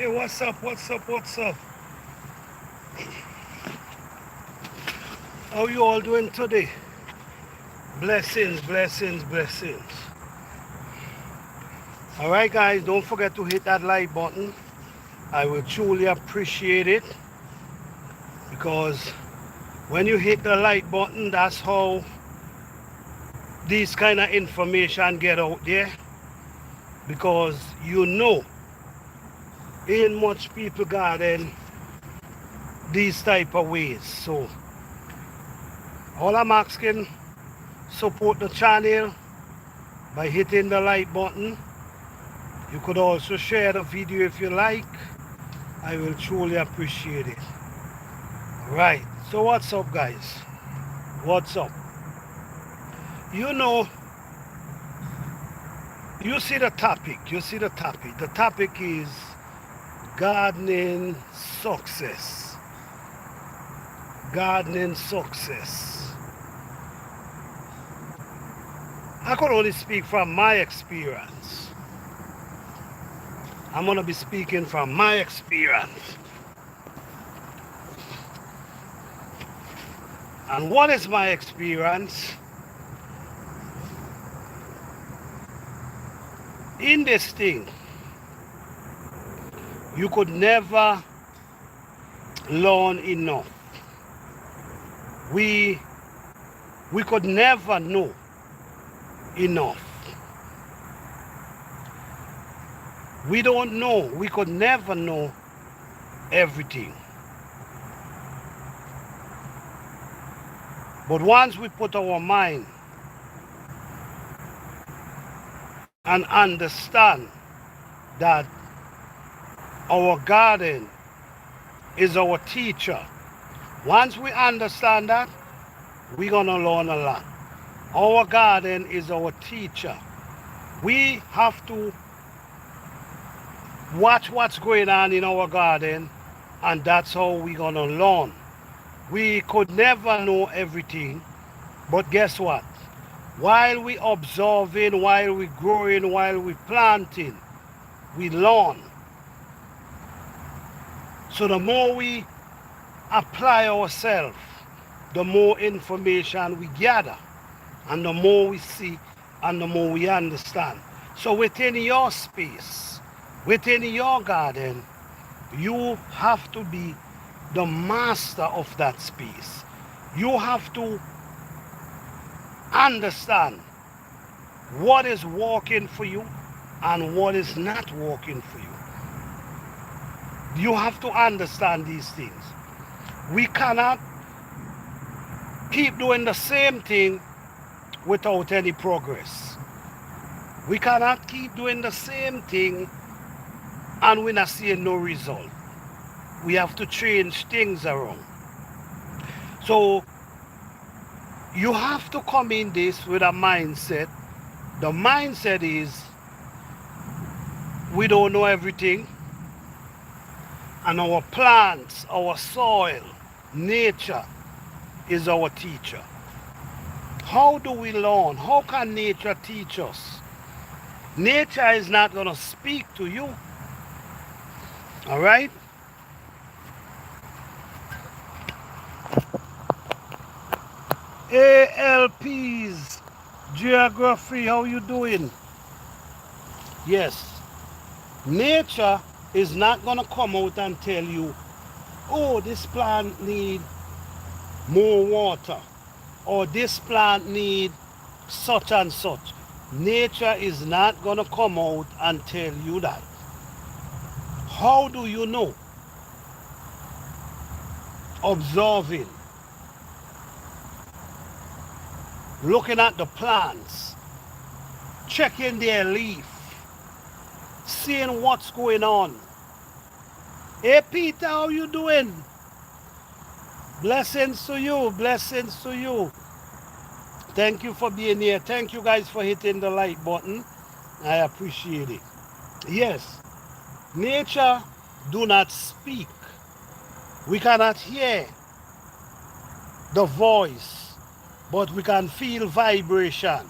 Hey, what's up? What's up? What's up? How you all doing today? Blessings, blessings, blessings. All right, guys, don't forget to hit that like button. I will truly appreciate it because when you hit the like button, that's how these kind of information get out there. Because you know, ain't much people garden these type of ways. So all I'm asking, support the channel by hitting the like button. You could also share the video if you like. I will truly appreciate it. Alright, so what's up, guys? What's up? You know, you see the topic. The topic is gardening success. Gardening success. I could only speak from my experience. I'm going to be speaking from my experience. And what is my experience? In this thing, you could never learn enough. We could never know enough. We don't know. We could never know everything. But once we put our mind and understand that our garden is our teacher, once we understand that, we're going to learn a lot. Our garden is our teacher. We have to watch what's going on in our garden, and that's how we're going to learn. We could never know everything, but guess what? While we observing, while we growing, while we planting, we learn. So the more we apply ourselves, the more information we gather, and the more we see, and the more we understand. So within your space, within your garden, you have to be the master of that space. You have to understand what is working for you and what is not working for you. You have to understand these things. We cannot keep doing the same thing without any progress. We cannot keep doing the same thing and we're not seeing no result. We have to change things around. So you have to come in this with a mindset. The mindset is we don't know everything, and our plants, our soil, nature is our teacher. How do we learn? How can nature teach us? Nature is not going to speak to you. All right? ALP's geography, how you doing? Yes. Nature is not going to come out and tell you, oh, this plant need more water, or this plant need such and such. Nature is not going to come out and tell you that. How do you know? Observing. Looking at the plants, checking their leaf, seeing what's going on. Hey Peter, how you doing? Blessings to you, blessings to you. Thank you for being here. Thank you guys for hitting the like button. I appreciate it. Yes, nature do not speak. We cannot hear the voice, but we can feel vibration,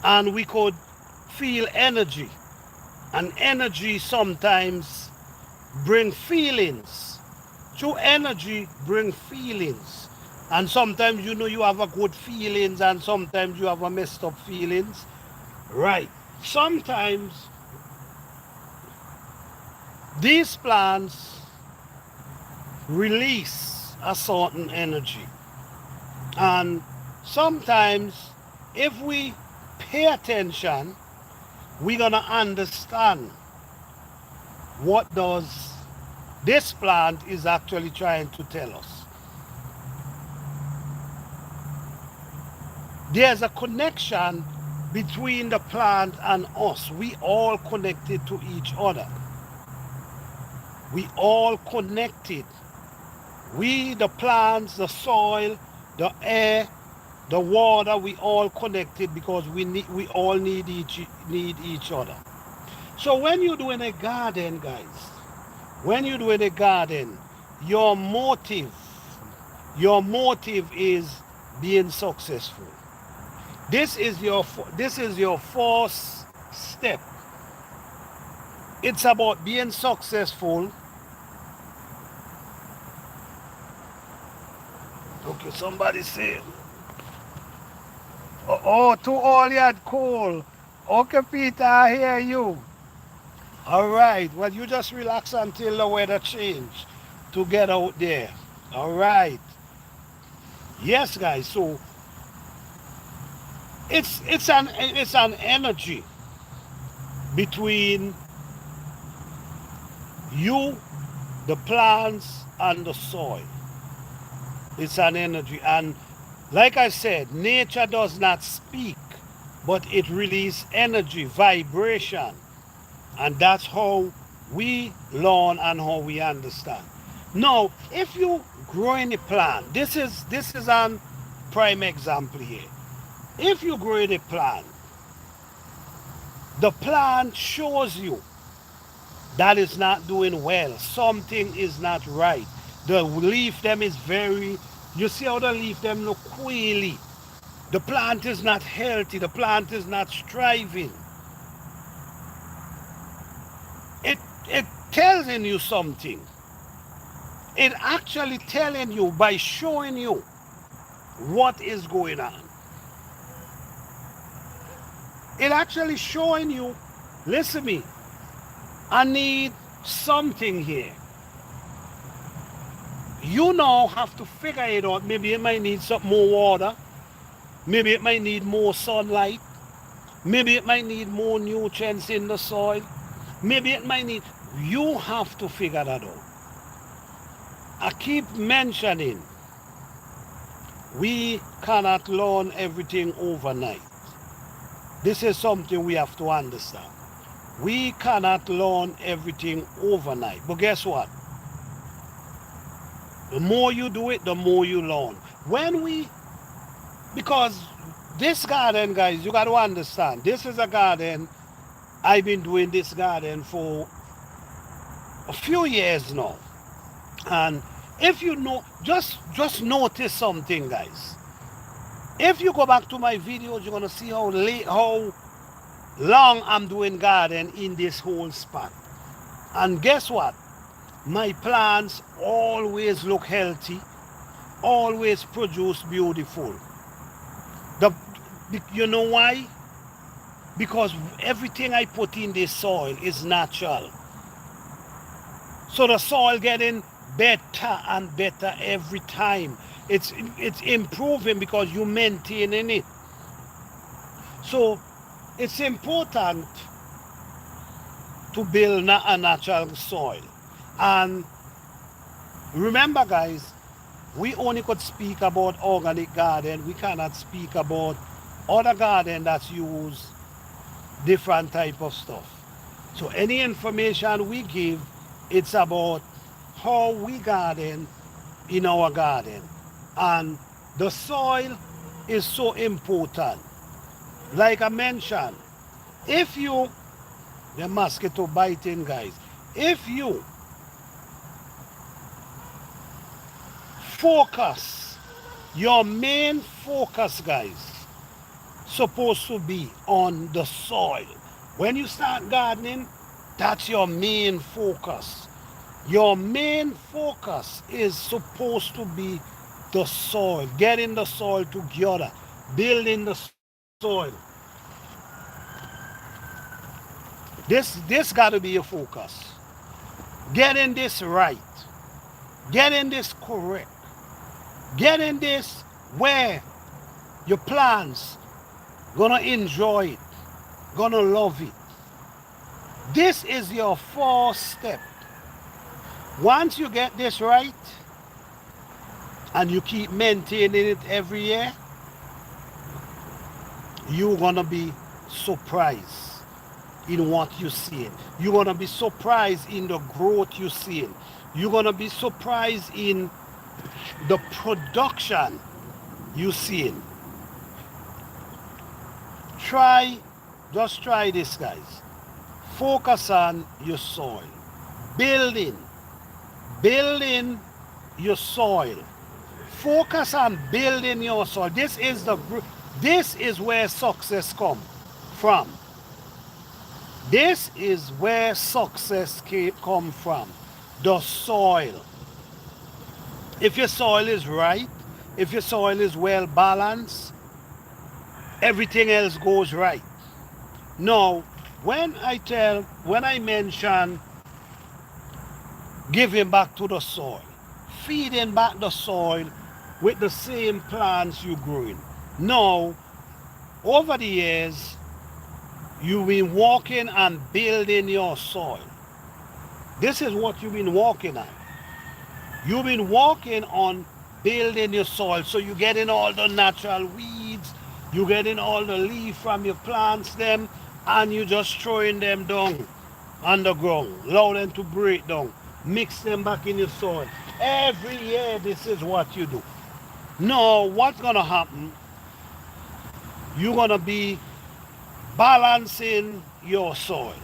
and we could feel energy. And energy sometimes bring feelings. True energy bring feelings. And sometimes you have a good feelings and sometimes you have a messed up feelings. Right. Sometimes these plants release a certain energy. And sometimes if we pay attention, we're gonna understand what does this plant is actually trying to tell us. There's a connection between the plant and us. We all connected to each other. We all connected. We, the plants, the soil, the air, the water, we all connected because we all need each other. So when you're doing a garden, guys, when you're doing a garden, your motive is being successful. This is your first step. It's about being successful. Okay, somebody say, oh, to all yard cool. Okay, Peter, I hear you. All right, well, you just relax until the weather change to get out there. All right. Yes, guys. So it's an energy between you, the plants, and the soil. It's an energy, and like I said, nature does not speak, but it releases energy, vibration, and that's how we learn and how we understand. Now, if you grow any plant, this is an prime example here. If you grow a plant, the plant shows you that is not doing well. Something is not right. The leaf them is very, you see how the leaf them look quaily. The plant is not healthy. The plant is not striving. It tells you something. It actually telling you by showing you what is going on. It actually showing you, listen to me, I need something here. You now have to figure it out. Maybe it might need some more water. Maybe it might need more sunlight. Maybe it might need more nutrients in the soil. Maybe it might need, you have to figure that out. I keep mentioning, we cannot learn everything overnight. This is something we have to understand. We cannot learn everything overnight. But guess what? The more you do it, the more you learn. Because this garden, guys, you got to understand, this is a garden, I've been doing this garden for a few years now. And if you know, just notice something, guys. If you go back to my videos, you're going to see how long I'm doing garden in this whole spot. And guess what? My plants always look healthy, always produce beautiful. You know why? Because everything I put in this soil is natural. So the soil getting better and better every time. It's improving because you're maintaining it. So it's important to build a natural soil. And remember, guys, we only could speak about organic garden. We cannot speak about other garden that's use different type of stuff. So any information we give, it's about how we garden in our garden. And the soil is so important. Like I mentioned, if you, the mosquito biting, guys, if you focus, your main focus, guys, supposed to be on the soil. When you start gardening, that's your main focus. Your main focus is supposed to be the soil, getting the soil together, building the soil. This got to be your focus. Getting this right, getting this correct, getting this where your plants gonna enjoy it, gonna love it. This is your first step. Once you get this right and you keep maintaining it every year, you're gonna be surprised in what you're seeing. You're gonna be surprised in the growth you're seeing. You're gonna be surprised in the production you're seeing. Try, just try this, guys. Focus on your soil. Building, building your soil. Focus on building your soil. This is where success comes from. This is where success come from. The soil. If your soil is right, if your soil is well balanced, everything else goes right. Now, when I mention giving back to the soil, feeding back the soil with the same plants you growing. Now, over the years, you've been working and building your soil. This is what you've been working on. You've been working on building your soil. So you're getting all the natural weeds, you're getting all the leaf from your plants, them, and you just throwing them down on the ground, allow them to break down, mix them back in your soil. Every year, this is what you do. Now, what's gonna happen? You're gonna be balancing your soil.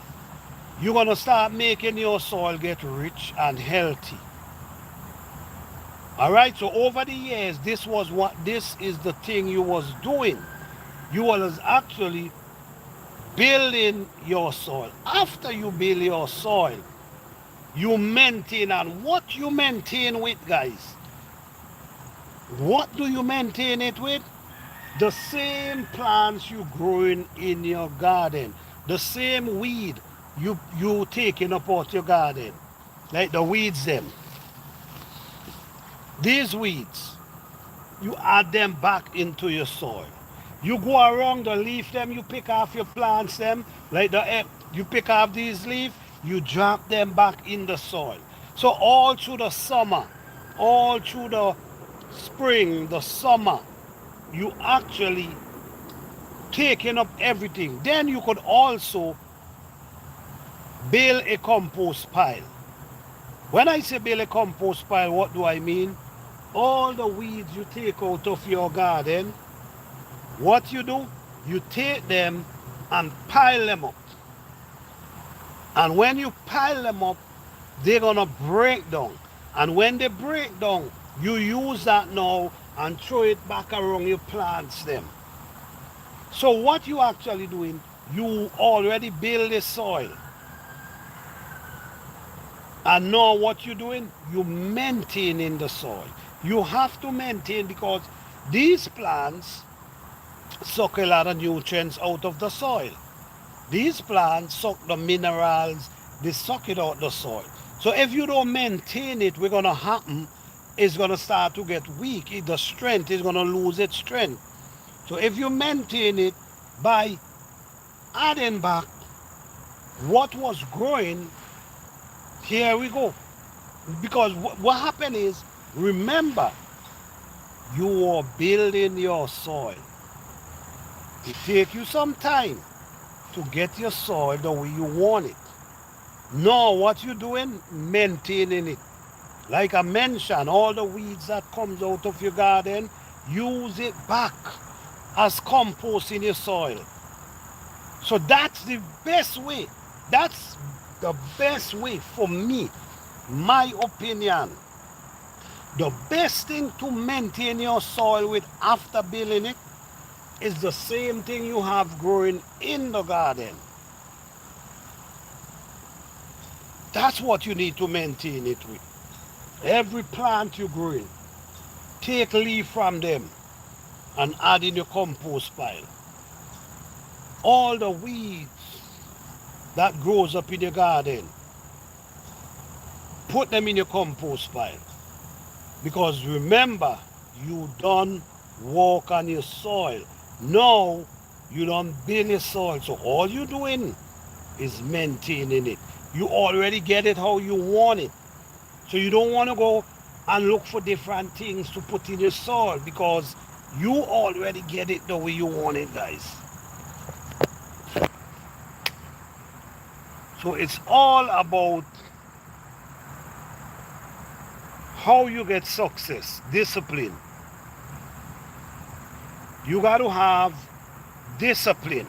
You're gonna start making your soil get rich and healthy. All right. So over the years, this is the thing you was doing. You was actually building your soil. After you build your soil, you maintain, and what you maintain with, guys? What do you maintain it with? The same plants you growing in your garden, the same weed you taking up out your garden, like the weeds them. These weeds, you add them back into your soil. You go around the leaf them, you pick off your plants them, like you pick off these leaves, you drop them back in the soil. So all through the summer, all through the spring, the summer, you actually taking up everything. Then you could also build a compost pile. When I say build a compost pile, what do I mean? All the weeds you take out of your garden, what you do, you take them and pile them up. And when you pile them up, they're gonna break down. And when they break down, you use that now and throw it back around your plants them. So what you actually doing, you already build the soil. And now what you're doing, you maintaining the soil. You have to maintain, because these plants suck a lot of nutrients out of the soil. These plants suck the minerals, they suck it out the soil. So if you don't maintain it, what's gonna happen, it's gonna start to get weak. The strength is gonna lose its strength. So if you maintain it by adding back what was growing, here we go. Because what happened is, remember, you are building your soil. It takes you some time to get your soil the way you want it. Now what you're doing, maintaining it. Like I mentioned, all the weeds that comes out of your garden, use it back as compost in your soil. So that's the best way. That's the best way for me, my opinion. The best thing to maintain your soil with after building it is the same thing you have growing in the garden. That's what you need to maintain it with. Every plant you grow in, take leaf from them and add in your compost pile. All the weeds that grows up in your garden, put them in your compost pile. Because remember, you don't walk on your soil. Now, you don't build your soil. So all you're doing is maintaining it. You already get it how you want it. So you don't want to go and look for different things to put in your soil because you already get it the way you want it, guys. So it's all about how you get success, discipline. You got to have discipline.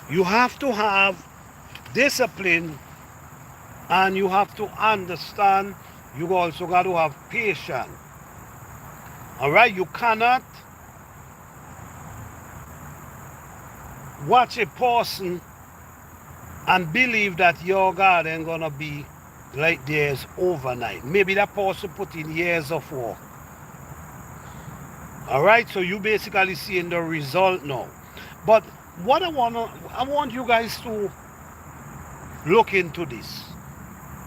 You have to have discipline, and you have to understand you also got to have patience. All right, you cannot watch a person and believe that your garden gonna be like theirs overnight. Maybe that person put in years of work. All right, so you basically seeing the result now. But what I want you guys to look into this.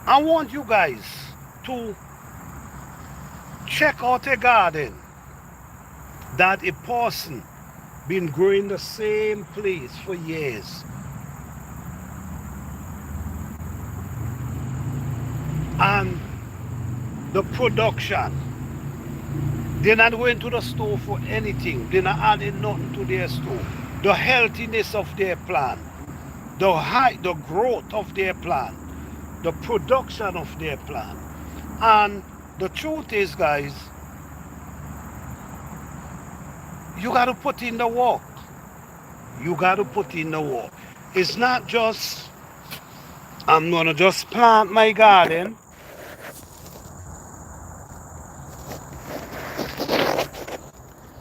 I want you guys to check out a garden that a person been growing the same place for years. And the production, they're not going to the store for anything. They're not adding nothing to their store. The healthiness of their plant, the height, the growth of their plant, the production of their plant. And the truth is, guys, you got to put in the work. You got to put in the work. It's not just, I'm going to just plant my garden.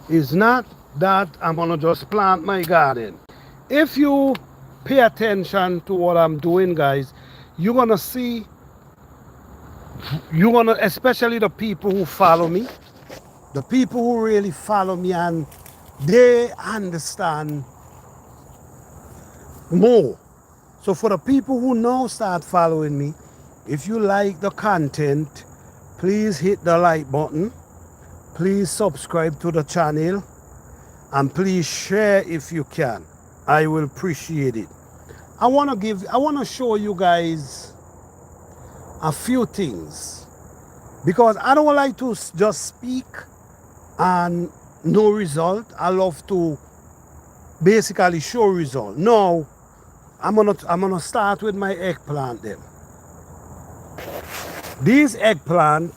It's not that I'm going to just plant my garden. If you pay attention to what I'm doing, guys, you're going to see, especially the people who follow me, the people who really follow me and they understand more. So for the people who now start following me, if you like the content, please hit the like button. Please subscribe to the channel and please share if you can. I will appreciate it. I want to show you guys a few things because I don't like to just speak and no result. I love to basically show result. Now, I'm gonna start with my eggplant then. These eggplant,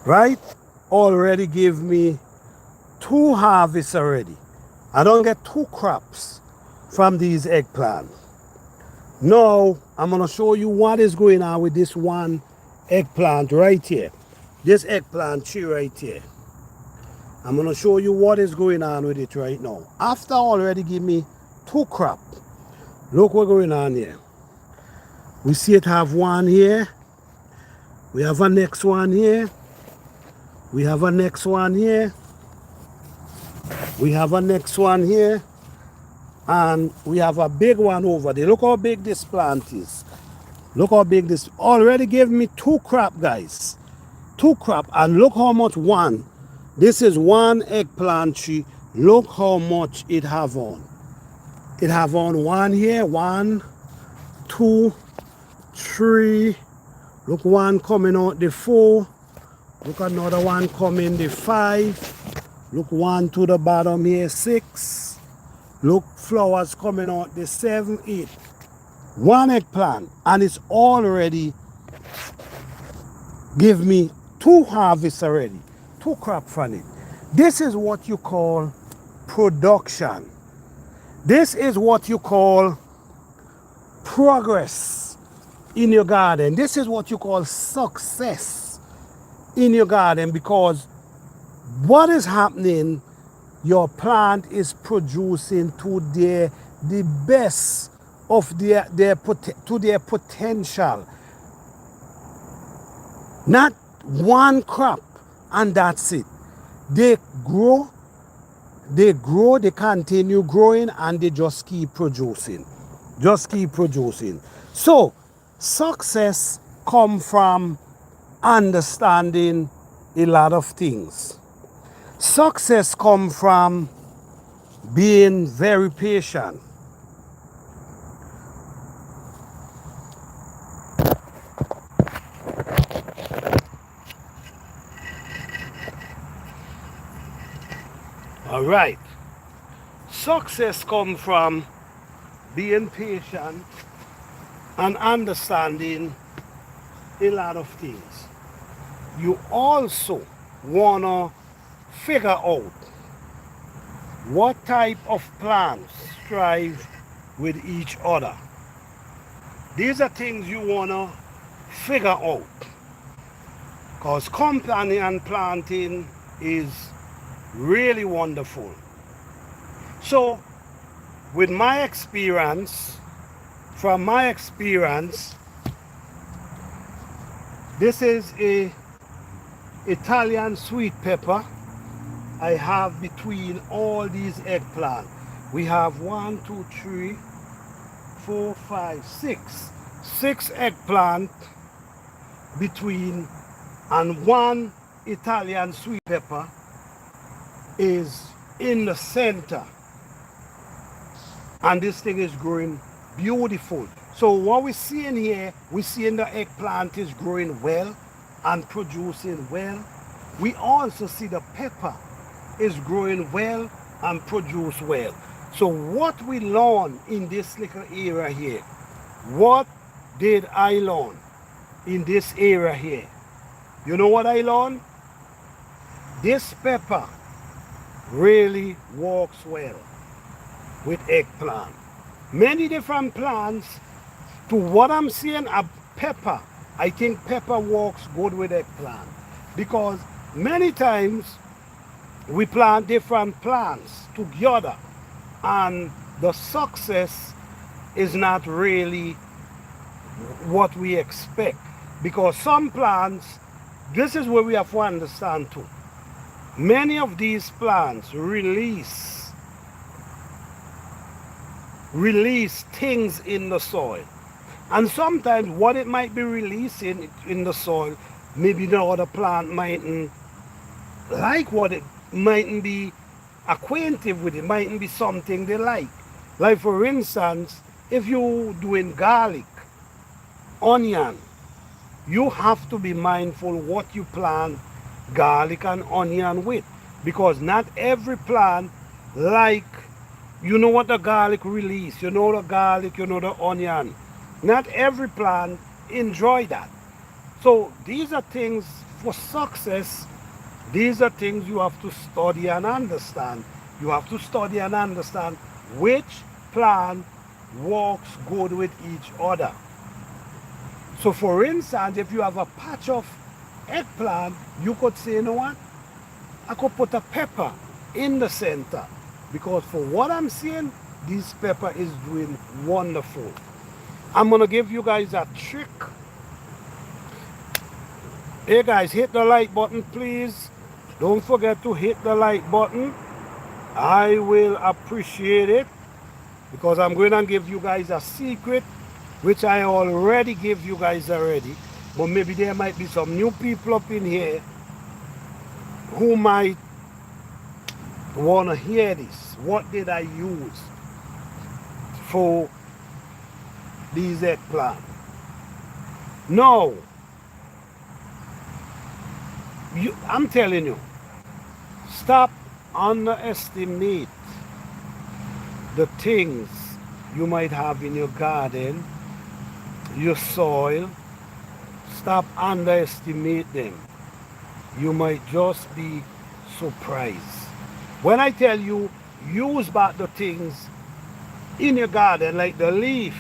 right, already give me 2 harvests already. I don't get 2 crops from these eggplant. Now, I'm gonna show you what is going on with this one eggplant right here. This eggplant tree right here. I'm gonna show you what is going on with it right now. After already give me 2 crop. Look what's going on here. We see it have one here. We have a next one here. We have a next one here. We have a next one here. And we have a big one over there. Look how big this plant is. Look how big this already gave me 2 crop, guys. 2 crop. And look how much one. This is one eggplant tree. Look how much it have on. It have on one here. 1, 2, 3. Look, one coming out the 4. Look, another one coming the 5. Look, one to the bottom here, 6. Look, flowers coming out the 7, 8. One eggplant, and it's already give me 2 harvests already. 2 crop from it. This is what you call production. This is what you call progress in your garden. This is what you call success in your garden, because what is happening, your plant is producing to their the best of to their potential. Not one crop and that's it. They grow, they continue growing, and they just keep producing. Just keep producing. So success comes from understanding a lot of things. Success comes from being very patient. All right. Success comes from being patient and understanding a lot of things. You also want to figure out what type of plants strive with each other. These are things you want to figure out, because companion planting is really wonderful. So with my experience, from my experience, this is a Italian sweet pepper I have between all these eggplant. We have 1, 2, 3, 4, 5, 6. 6 eggplant between, and one Italian sweet pepper is in the center. And this thing is growing beautiful. So what we see in here, we see in the eggplant is growing well and producing well. We also see the pepper is growing well and produce well. So what we learn in this little area here, what did I learn in this area here? You know what I learned? This pepper really works well with eggplant. Many different plants, to what I'm seeing, a pepper, I think pepper works good with eggplant, because many times we plant different plants together and the success is not really what we expect, because some plants, this is where we have to understand too, many of these plants release things in the soil, and sometimes what it might be releasing in the soil, maybe the other plant mightn't like what it, mightn't be acquainted with it, mightn't be something they like. Like for instance, if you're doing garlic, onion, you have to be mindful what you plant garlic and onion with, because not every plant like, you know what the garlic release, you know the garlic, you know the onion. Not every plant enjoy that. So these are things for success. These are things you have to study and understand. You have to study and understand which plant works good with each other. So for instance, if you have a patch of eggplant, you could say, you know what? I could put a pepper in the center, because for what I'm seeing, this pepper is doing wonderful. I'm gonna give you guys a trick. Hey guys, hit the like button please. Don't forget to hit the like button. I will appreciate it, because I'm going to give you guys a secret, which I already give you guys already, but maybe there might be some new people up in here who might want to hear this. What did I use for these eggplant? No, I'm telling you, stop underestimate the things you might have in your garden, your soil. Stop underestimate them. You might just be surprised. When I tell you, use back the things in your garden, like the leaf,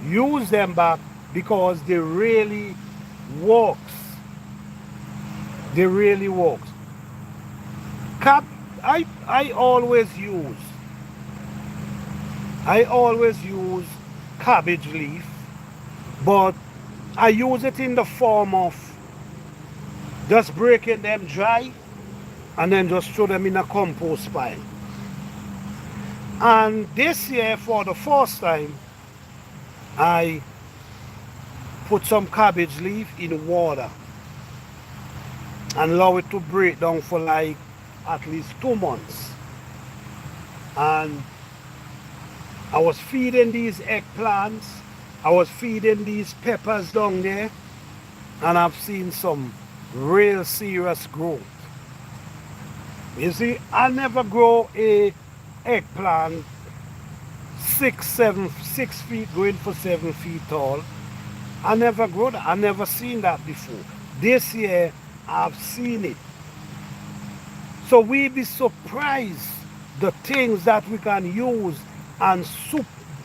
use them back, because they really works. They really works. I always use I always use cabbage leaf, but I use it in the form of just breaking them dry and then just throw them in a compost pile. And this year, for the first time, I put some cabbage leaf in water and allow it to break down for like at least 2 months. And I was feeding these eggplants, I was feeding these peppers down there, and I've seen some real serious growth. You see, I never grow a eggplant 6 feet going for 7 feet tall. I never grow that. I never seen that before. This year I've seen it. So we be surprised the things that we can use and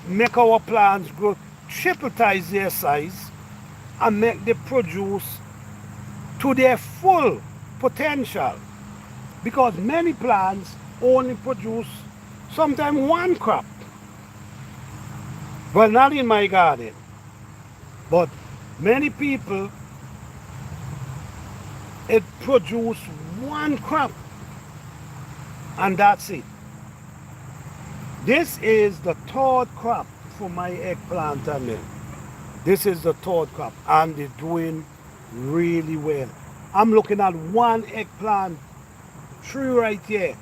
make our plants grow triple times their size and make the produce to their full potential. Because many plants only produce sometimes one crop. Well, not in my garden, but many people, it produce one crop and that's it. This is the third crop for my eggplant and them. This is the third crop and they're doing really well. I'm looking at one eggplant tree right here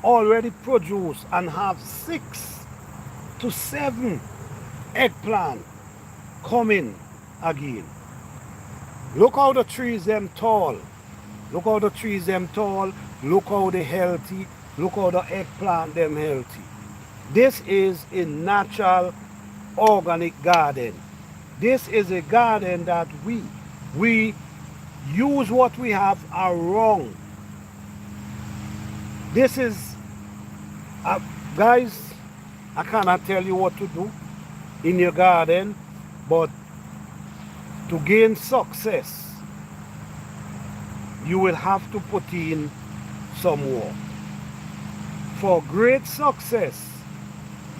already produce and have 6 to 7 eggplant coming again. Look how the trees them tall. Look how the trees them tall. Look how they healthy. Look how the eggplant them healthy. This is a natural organic garden. This is a garden that we use what we have around. This is, guys, I cannot tell you what to do in your garden, but to gain success, you will have to put in some work. For great success,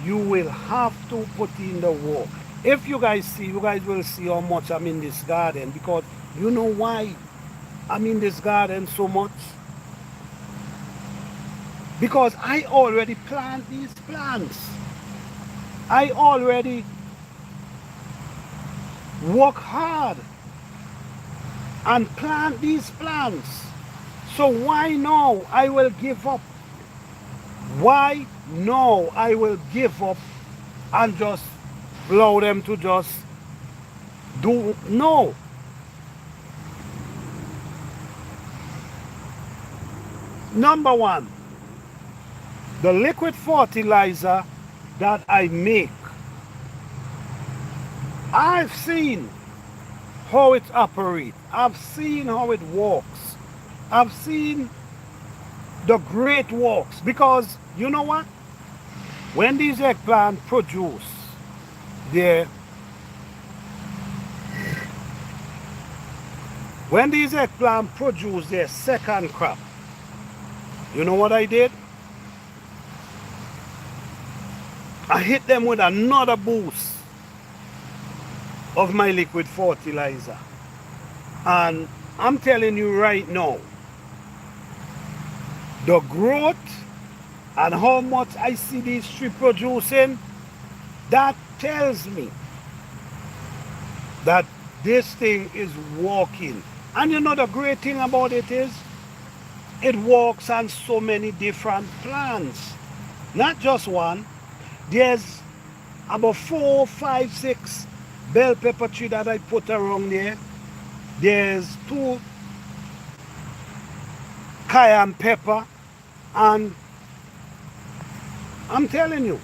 you will have to put in the work. If you guys see, you guys will see how much I'm in this garden, because you know why I'm in this garden so much? Because I already plant these plants. I already work hard and plant these plants. So why now I will give up? Why now I will give up and just allow them to just do? No. Number one, the liquid fertilizer that I make, I've seen how it operates. I've seen how it works. I've seen the great works. Because you know what? When these eggplant produce their second crop, you know what I did? I hit them with another boost of my liquid fertilizer. And I'm telling you right now, the growth and how much I see these trees producing, that tells me that this thing is working. And you know the great thing about it is, it works on so many different plants. Not just one. There's about 4, 5, 6 bell pepper tree that I put around there. There's 2 cayenne pepper, and I'm telling you,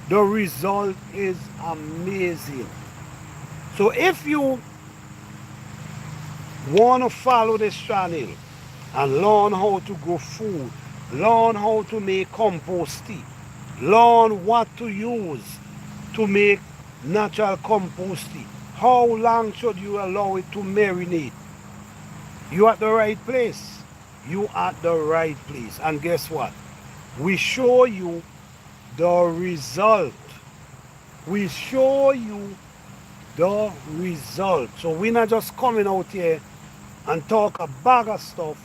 the result is amazing. So if you want to follow this channel and learn how to grow food, learn how to make compost tea, learn what to use to make natural compost tea, how long should you allow it to marinate, you're at the right place. You at the right place. And guess what? We show you the result We show you the result. So we're not just coming out here and talk a bag of stuff.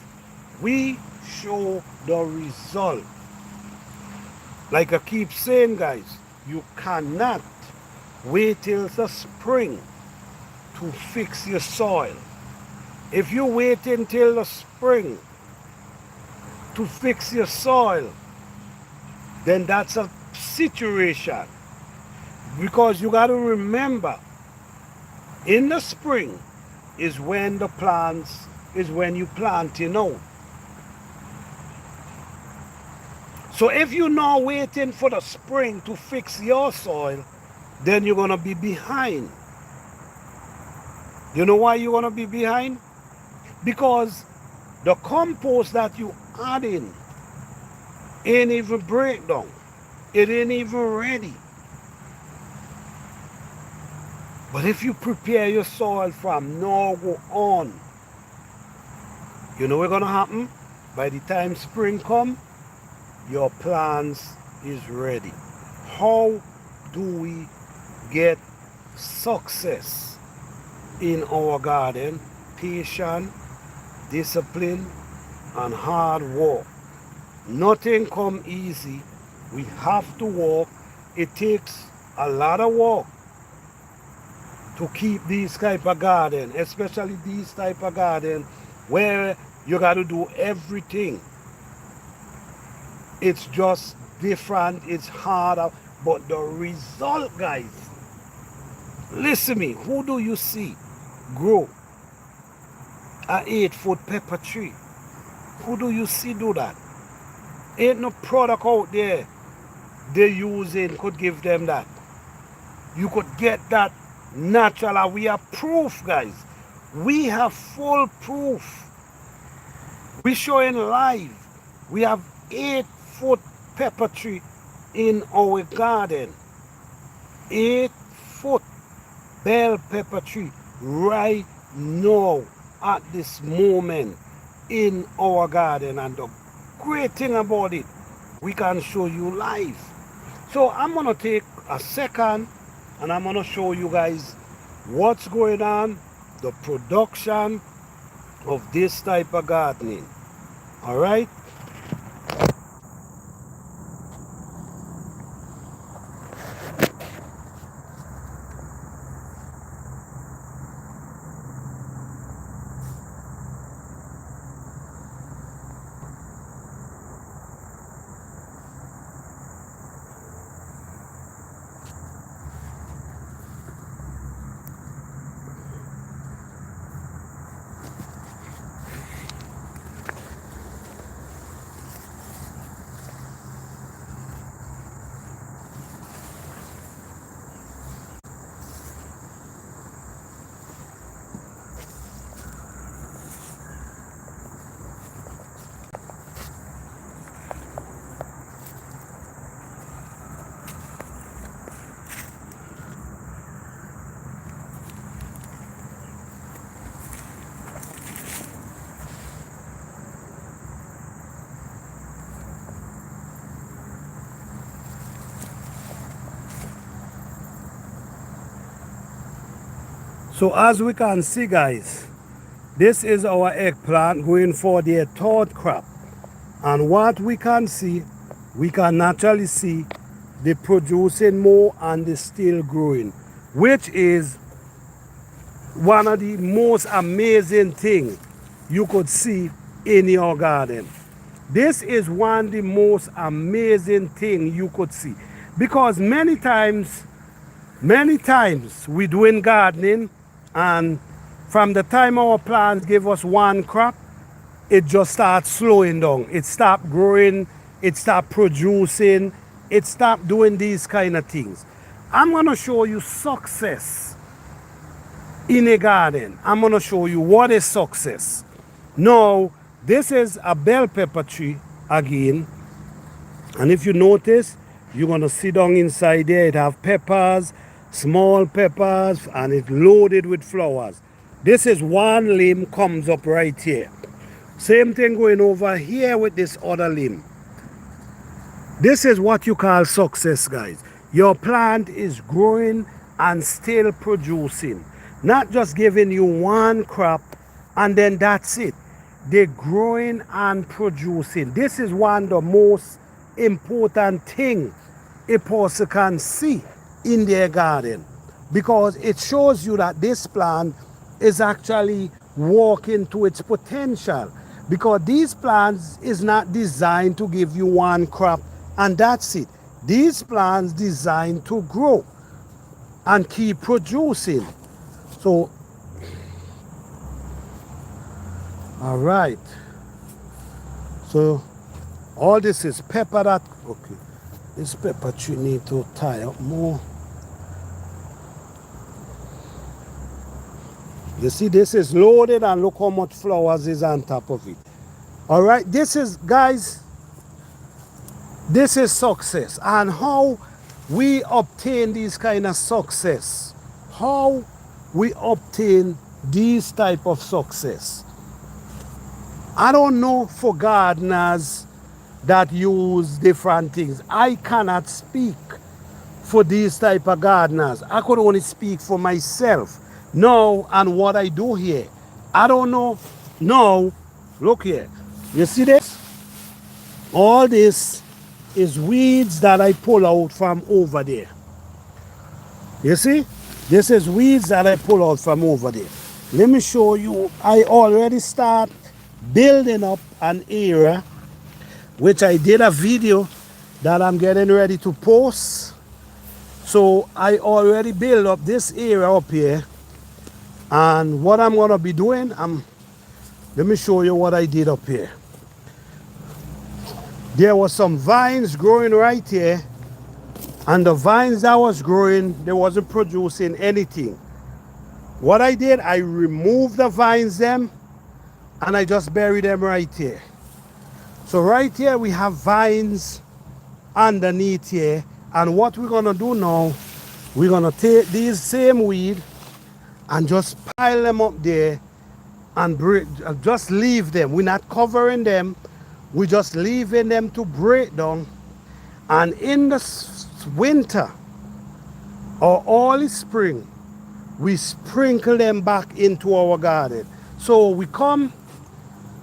We show the result. Like I keep saying, guys, you cannot wait till the spring to fix your soil. If you wait until the spring to fix your soil, then that's a situation. Because you got to remember, in the spring is when the plants, is when you plant, you know. So if you're not waiting for the spring to fix your soil, then you're going to be behind. You know why you're going to be behind? Because the compost that you add in ain't even breakdown. It ain't even ready. But if you prepare your soil from now go on, you know what's going to happen? By the time spring come, your plants is ready. How do we get success in our garden? Patience, discipline, and hard work. Nothing come easy. We have to work. It takes a lot of work to keep these type of garden, especially these type of garden where you got to do everything. It's just different, it's harder, but the result, guys, listen to me, who do you see grow an 8-foot pepper tree? Who do you see do that? Ain't no product out there they using could give them that. You could get that natural. We have proof, guys. We have full proof. We showing live. We have 8-foot pepper tree in our garden. 8-foot bell pepper tree right now at this moment in our garden. And the great thing about it, we can show you live. So I'm going to take a second and I'm going to show you guys what's going on, the production of this type of gardening. All right. So as we can see, guys, this is our eggplant going for their third crop. And what we can see, we can naturally see they producing more and they still growing, which is one of the most amazing things you could see in your garden. This is one of the most amazing thing you could see, because many times we doing gardening, and from the time our plants give us one crop, it just starts slowing down. It stopped growing, it stopped producing, it stopped doing these kind of things. I'm going to show you success in a garden. I'm going to show you what is success. Now, this is a bell pepper tree again. And if you notice, you're going to see down inside there, it have peppers, small peppers, and it's loaded with flowers. This is one limb comes up right here. Same thing going over here with this other limb. This is what you call success, guys. Your plant is growing and still producing. Not just giving you one crop and then that's it. They're growing and producing. This is one of the most important thing a person can see in their garden, because it shows you that this plant is actually walking to its potential, because these plants is not designed to give you one crop and that's it. These plants designed to grow and keep producing. So all right, so all this is pepper that okay, this pepper tree need to tie up more. You see, this is loaded and look how much flowers is on top of it. All right, this is, guys, this is success. And how we obtain this kind of success, how we obtain this type of success. I don't know for gardeners that use different things. I cannot speak for these type of gardeners. I could only speak for myself now and what I do here. I don't know. No, look here. You see this? All this is weeds that I pull out from over there. You see? This is weeds that I pull out from over there. Let me show you. I already start building up an area, which I did a video that I'm getting ready to post. So I already built up this area up here. And what I'm going to be doing, let me show you what I did up here. There was some vines growing right here. And the vines that was growing, they wasn't producing anything. What I did, I removed the vines them and I just buried them right here. So right here we have vines underneath here. And what we're going to do now, we're going to take these same weed and just pile them up there and just leave them. We're not covering them. We're just leaving them to break down. And in the winter or early spring, we sprinkle them back into our garden. So we come,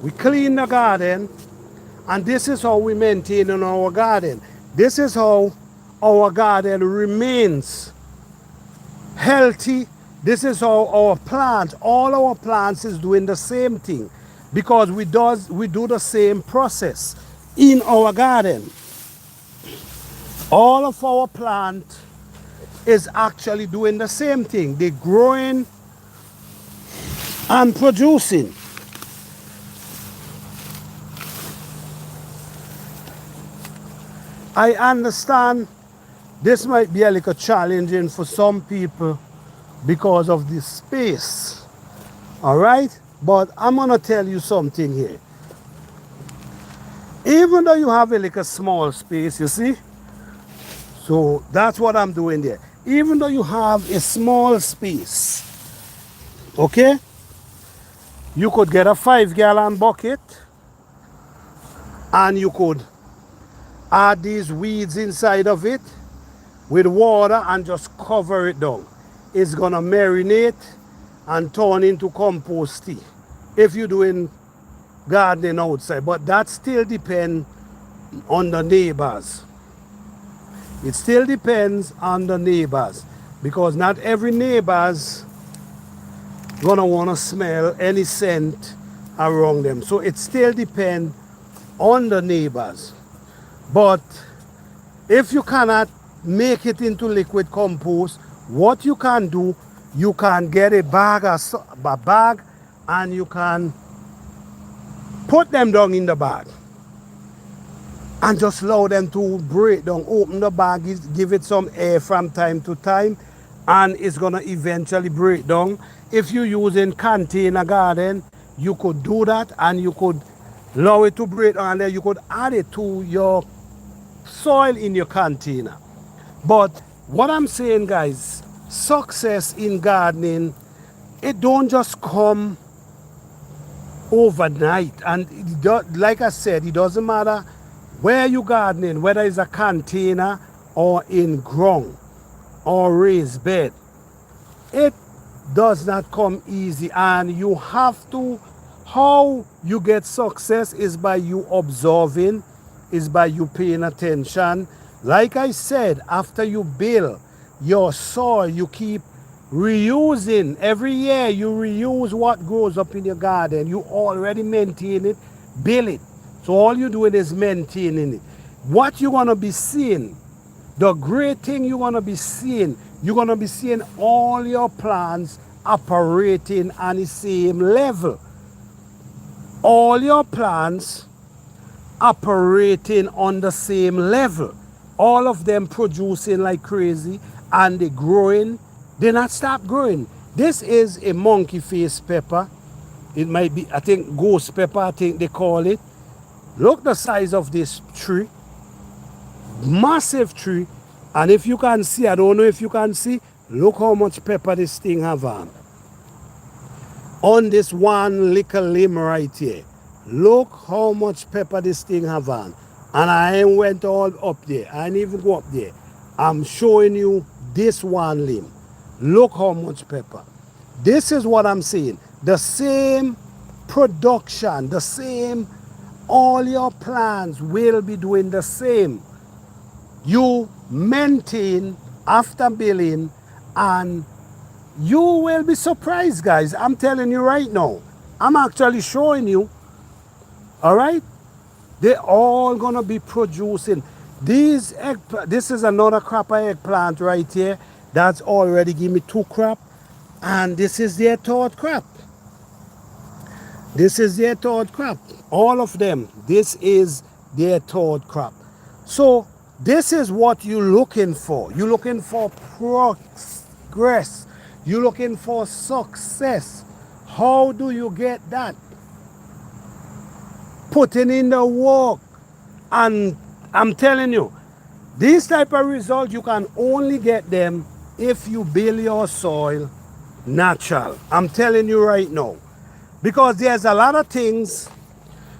we clean the garden, and this is how we maintain in our garden. This is how our garden remains healthy. This is how our plants, all our plants is doing the same thing, because we do the same process in our garden. All of our plants is actually doing the same thing. They're growing and producing. I understand this might be a little challenging for some people because of this space. All right? But I'm going to tell you something here. Even though you have a little small space, you see? So that's what I'm doing there. Even though you have a small space, okay? You could get a 5-gallon bucket and you could add these weeds inside of it with water and just cover it down. It's gonna marinate and turn into compost tea if you're doing gardening outside. But that still depends on the neighbors. It still depends on the neighbors, because not every neighbor's gonna want to smell any scent around them. So it still depends on the neighbors. But if you cannot make it into liquid compost, what you can do, you can get a bag and you can put them down in the bag and just allow them to break down. Open the bag, give it some air from time to time, and it's gonna eventually break down. If you're using container garden, you could do that and you could allow it to break down, and then you could add it to your soil in your container. But what I'm saying, guys, success in gardening, it don't just come overnight. And like I said, it doesn't matter where you're gardening, whether it's a container or in ground or raised bed. It does not come easy, and you have to, how you get success is by you observing, is by you paying attention. Like I said, after you build your soil, you keep reusing. Every year you reuse what grows up in your garden. You already maintain it, build it. So all you're doing is maintaining it. What you're going to be seeing, the great thing you're going to be seeing, you're going to be seeing all your plants operating on the same level. All your plants operating on the same level. All of them producing like crazy, and they growing. They not stop growing. This is a monkey face pepper. It might be, I think, ghost pepper, I think they call it. Look the size of this tree. Massive tree. And if you can see, I don't know if you can see, look how much pepper this thing have on this one little limb right here. Look how much pepper this thing have on. And I ain't went all up there. I ain't even go up there. I'm showing you this one limb. Look how much pepper. This is what I'm saying. The same production, the same, all your plants will be doing the same. You maintain after building, and you will be surprised, guys. I'm telling you right now. I'm actually showing you. All right? They're all gonna be producing. These this is another crop of eggplant right here. That's already give me 2 crop. And this is their third crop. This is their third crop. All of them. This is their third crop. So this is what you're looking for. You're looking for progress. You're looking for success. How do you get that? Putting in the work. And I'm telling you, these type of results, you can only get them if you build your soil natural. I'm telling you right now. Because there's a lot of things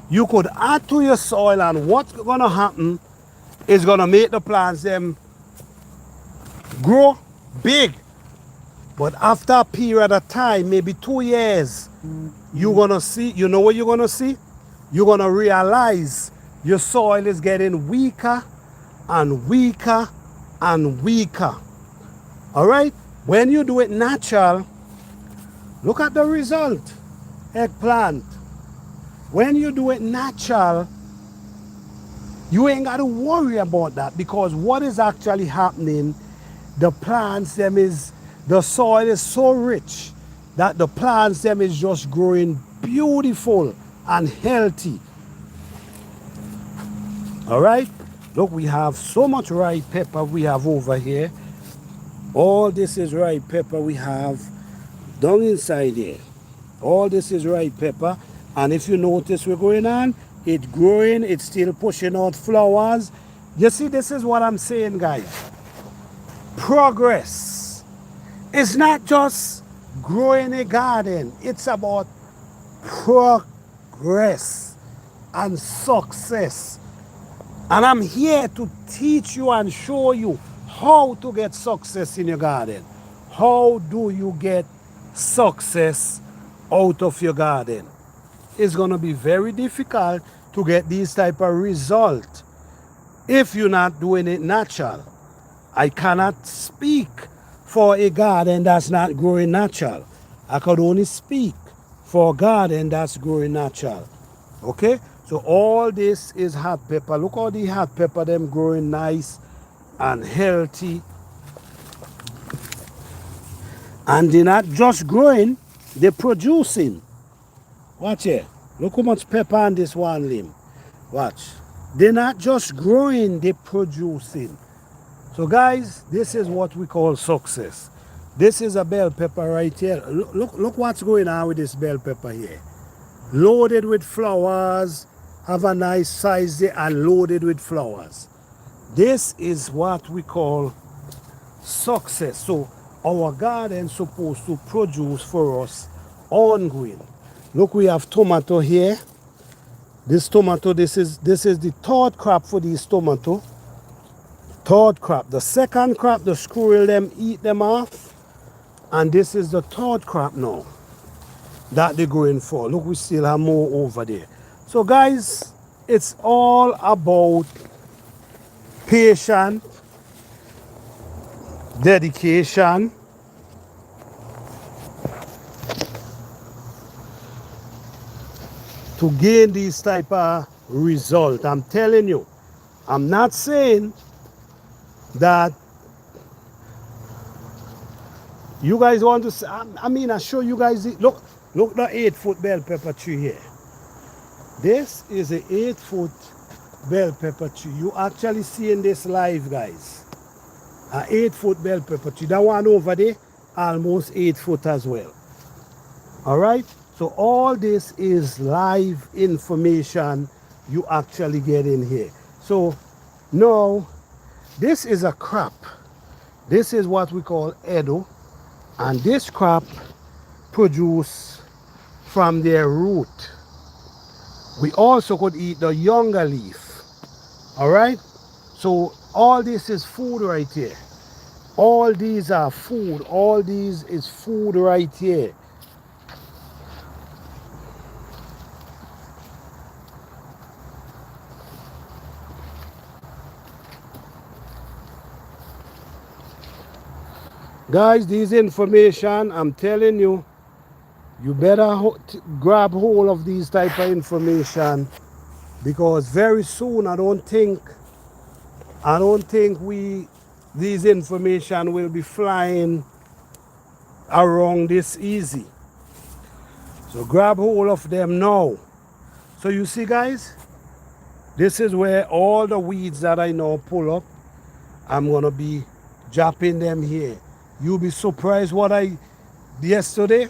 you could add to your soil, and what's going to happen is going to make the plants them grow big. But after a period of time, maybe 2 years, you're going to see, you know what you're going to see? You're going to realize your soil is getting weaker and weaker and weaker. All right? When you do it natural, look at the result. Eggplant. When you do it natural, you ain't got to worry about that, because what is actually happening, the plants them is, the soil is so rich that the plants them is just growing beautiful and healthy. All right? Look, we have so much ripe pepper we have over here. All this is ripe pepper we have down inside here. All this is ripe pepper. And if you notice what's going on, it's growing, it's still pushing out flowers. You see, this is what I'm saying, guys. Progress. It's not just growing a garden. It's about progress and success. And I'm here to teach you and show you how to get success in your garden. How do you get success out of your garden? It's going to be very difficult to get these type of result if you're not doing it natural. I cannot speak for a garden that's not growing natural. I could only speak for a garden that's growing natural. Okay? So all this is hot pepper. Look how the hot pepper them growing nice and healthy. And they're not just growing, they're producing. Watch here. Look how much pepper on this one limb. Watch. They're not just growing, they're producing. So guys, this is what we call success. This is a bell pepper right here. Look what's going on with this bell pepper here. Loaded with flowers. Have a nice size there and loaded with flowers. This is what we call success. So our garden is supposed to produce for us ongoing. Look, we have tomato here. This tomato, this is the third crop for these tomato. Third crop. The second crop, the squirrel them eat them off. And this is the third crop now that they're going for. Look, we still have more over there. So guys, it's all about patience, dedication, to gain these type of result. I'm telling you, I'm not saying that you guys want to say, I mean, I show you guys, look the 8-foot bell pepper tree here. This is a 8-foot bell pepper tree. You actually seeing this live, guys. A 8-foot bell pepper tree. That one over there, almost 8 foot as well. All right. So all this is live information you actually get in here. So now, this is a crop. This is what we call Edo. And this crop produce from their root. We also could eat the younger leaf. All right. So all this is food right here. All these are food. All these is food right here. Guys, this information, I'm telling you, you better grab hold of these type of information, because very soon I don't think these information will be flying around this easy. So grab hold of them now. So you see, guys, this is where all the weeds that I now pull up, I'm gonna be dropping them here. You'll be surprised what I yesterday,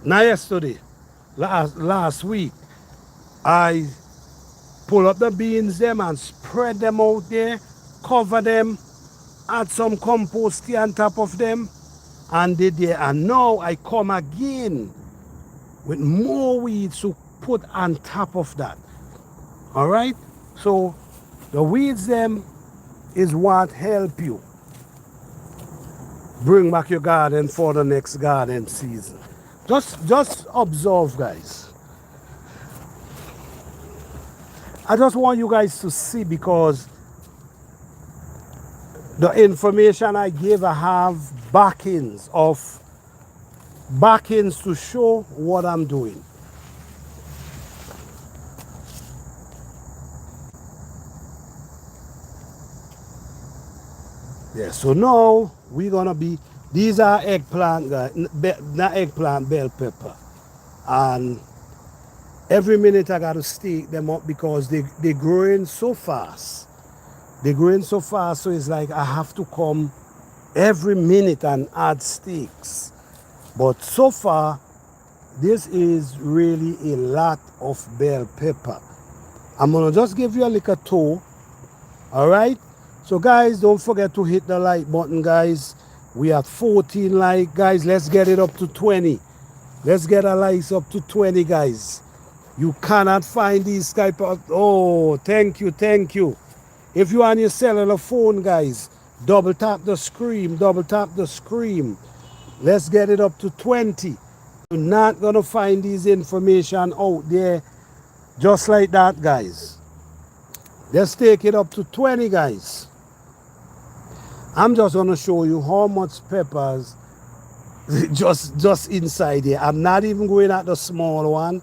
not yesterday, last week, I pull up the beans them and spread them out there, cover them, add some compost tea on top of them, and did there. And now I come again with more weeds to put on top of that. All right. So the weeds them is what help you bring back your garden for the next garden season. Just observe, guys. I just want you guys to see, because the information I give, I have backings to show what I'm doing. Yeah, so now we're gonna be, these are eggplant, guys, not eggplant, bell pepper. And every minute I gotta stake them up, because they're growing so fast. They're growing so fast, so it's like I have to come every minute and add stakes. But so far, this is really a lot of bell pepper. I'm gonna just give you a little tour. All right. So guys, don't forget to hit the like button, guys. We at 14 like, guys. Let's get it up to 20. Let's get our likes up to 20, guys. You cannot find these type of, oh, thank you. If you're on your cellular phone, guys, double tap the screen, Let's get it up to 20. You're not gonna find these information out there just like that, guys. Let's take it up to 20, guys. I'm just gonna show you how much peppers just inside here. I'm not even going at the small one.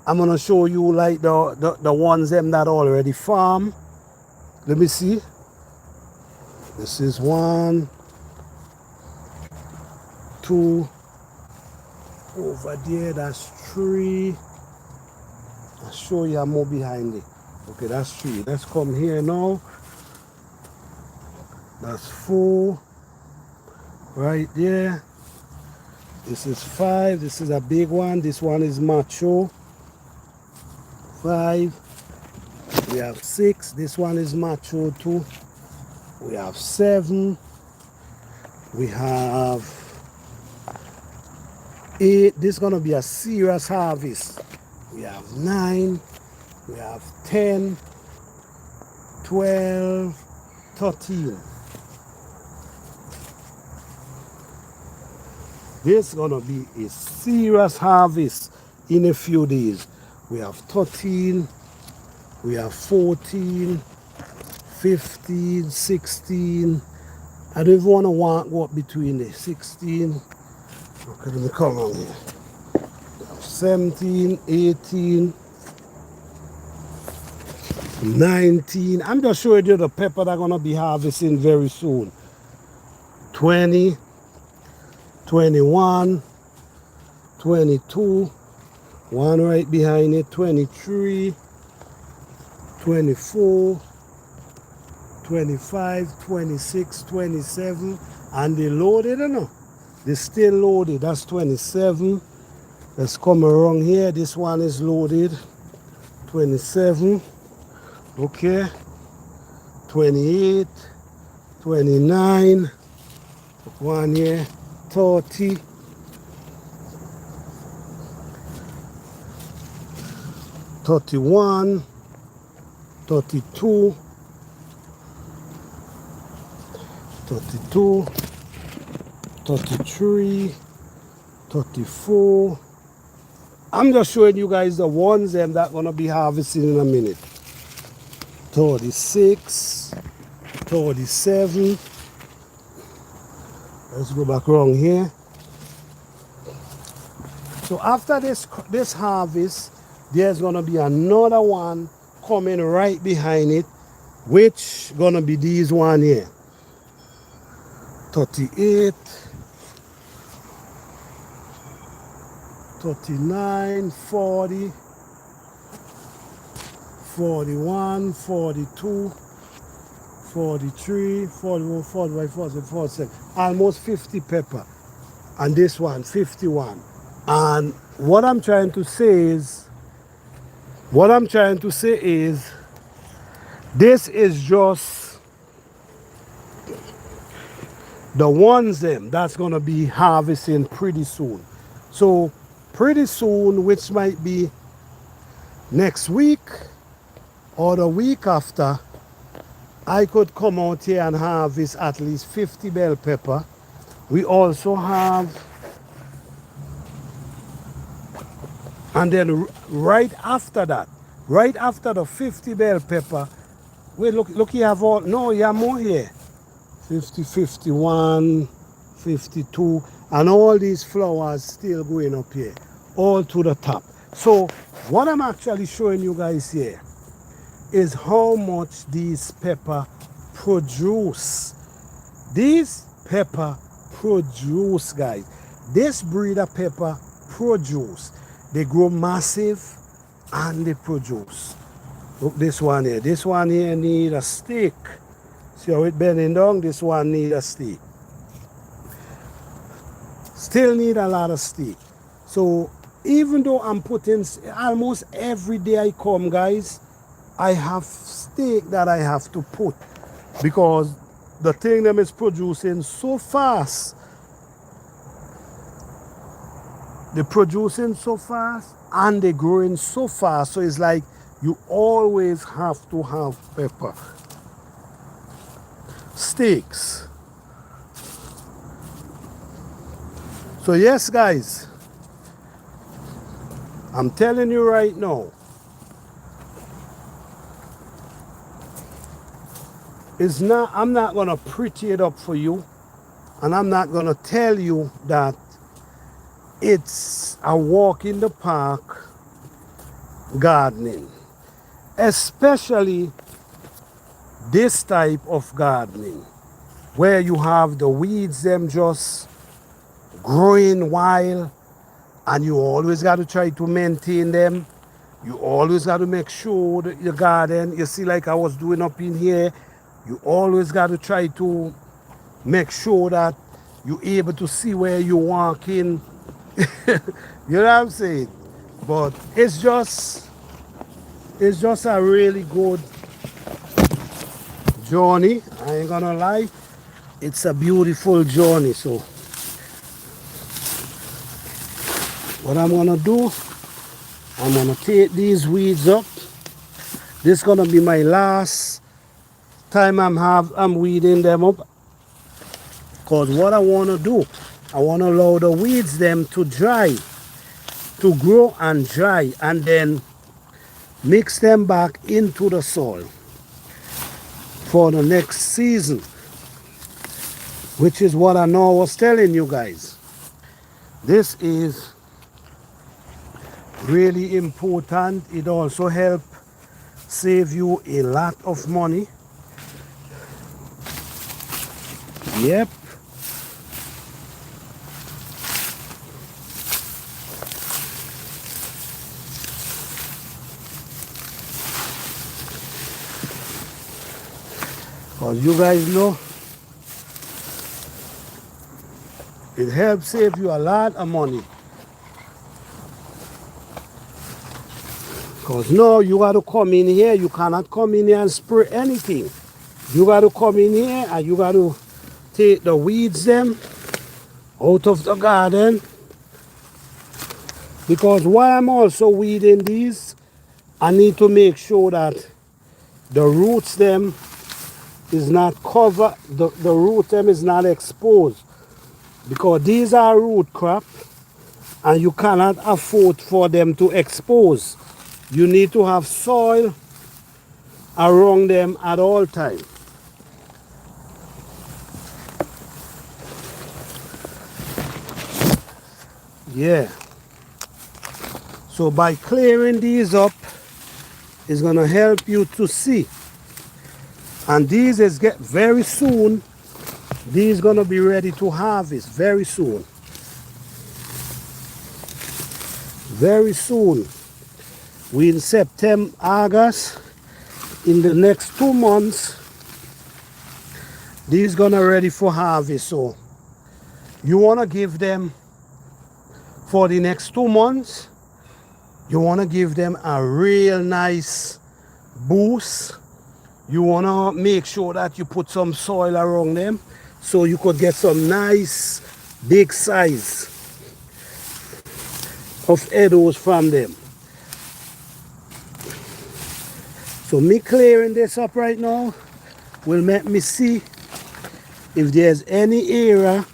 I'm gonna show you like the ones them that already farm. Let me see. This is 1, 2, over there, that's 3. I'll show you more behind it. Okay, that's 3. Let's come here now. That's 4 right there. This is 5. This is a big one. This one is macho. 5. We have 6. This one is macho too. We have 7. We have 8. This is gonna be a serious harvest. We have 9. We have 10, 12, 13. This is gonna be a serious harvest in a few days. We have 13, we have 14, 15, 16. I don't even want to walk between the 16. Okay, let me come on here. 17, 18, 19. I'm just showing you the pepper that I'm gonna be harvesting very soon. 20, 21, 22, one right behind it, 23, 24, 25, 26, 27, and they loaded or no? They still loaded. That's 27. Let's come around here. This one is loaded. 27. Okay. 28, 29. One here. 30. 31. 32. 32. 33. 34. I'm just showing you guys the ones that I'm gonna be harvesting in a minute. 36, 37. Let's go back around here. So after this harvest, there's gonna be another one coming right behind it, which gonna be these one here. 38. 39, 40, 41, 42, 43, 41, 45, 46, 47. Almost 50 pepper. And this one, 51. And what I'm trying to say is, this is just the ones that's gonna be harvesting pretty soon. So pretty soon, which might be next week or the week after, I could come out here and harvest at least 50 bell pepper. We also have, and then right after that, right after the 50 bell pepper, wait, look, you have all, no, you have more here. 50, 51, 52, and all these flowers still going up here, all to the top. So what I'm actually showing you guys here is how much these pepper produce. These pepper produce, guys. This breed of pepper produce. They grow massive and they produce. Look, this one here. This one here need a stick. See how it bending down? This one need a stick. Still need a lot of stick. So even though I'm putting, almost every day I come, guys, I have steak that I have to put, because the thing them is producing so fast. They're producing so fast and they're growing so fast. So it's like you always have to have pepper. Steaks. So yes, guys, I'm telling you right now, I'm not gonna pretty it up for you, and I'm not gonna tell you that it's a walk in the park gardening, especially this type of gardening where you have the weeds them just growing wild, and you always got to try to maintain them. You always got to make sure that your garden, you see, like I was doing up in here, you always got to try to make sure that you're able to see where you're walking. You know what I'm saying? But it's just a really good journey. I ain't gonna lie, it's a beautiful journey. So what I'm gonna do, I'm gonna take these weeds up. This is gonna be my last time I'm weeding them up, because what I want to do, I want to allow the weeds them to dry, to grow and dry, and then mix them back into the soil for the next season, which is what I know I was telling you guys. This is really important. It also helps save you a lot of money. Yep. Because you guys know, it helps save you a lot of money. Because now you got to come in here, you cannot come in here and spray anything. You got to come in here and you got to take the weeds them out of the garden. Because while I'm also weeding these, I need to make sure that the roots them is not covered, the root them is not exposed. Because these are root crop and you cannot afford for them to expose. You need to have soil around them at all times. Yeah. So by clearing these up, it's going to help you to see. And these is get very soon, these going to be ready to harvest very soon. Very soon. We in September, August, in the next 2 months, these gonna ready for harvest. So you wanna give them, for the next 2 months, you wanna give them a real nice boost. You wanna make sure that you put some soil around them so you could get some nice big size of edibles from them. So me clearing this up right now will make me see if there's any area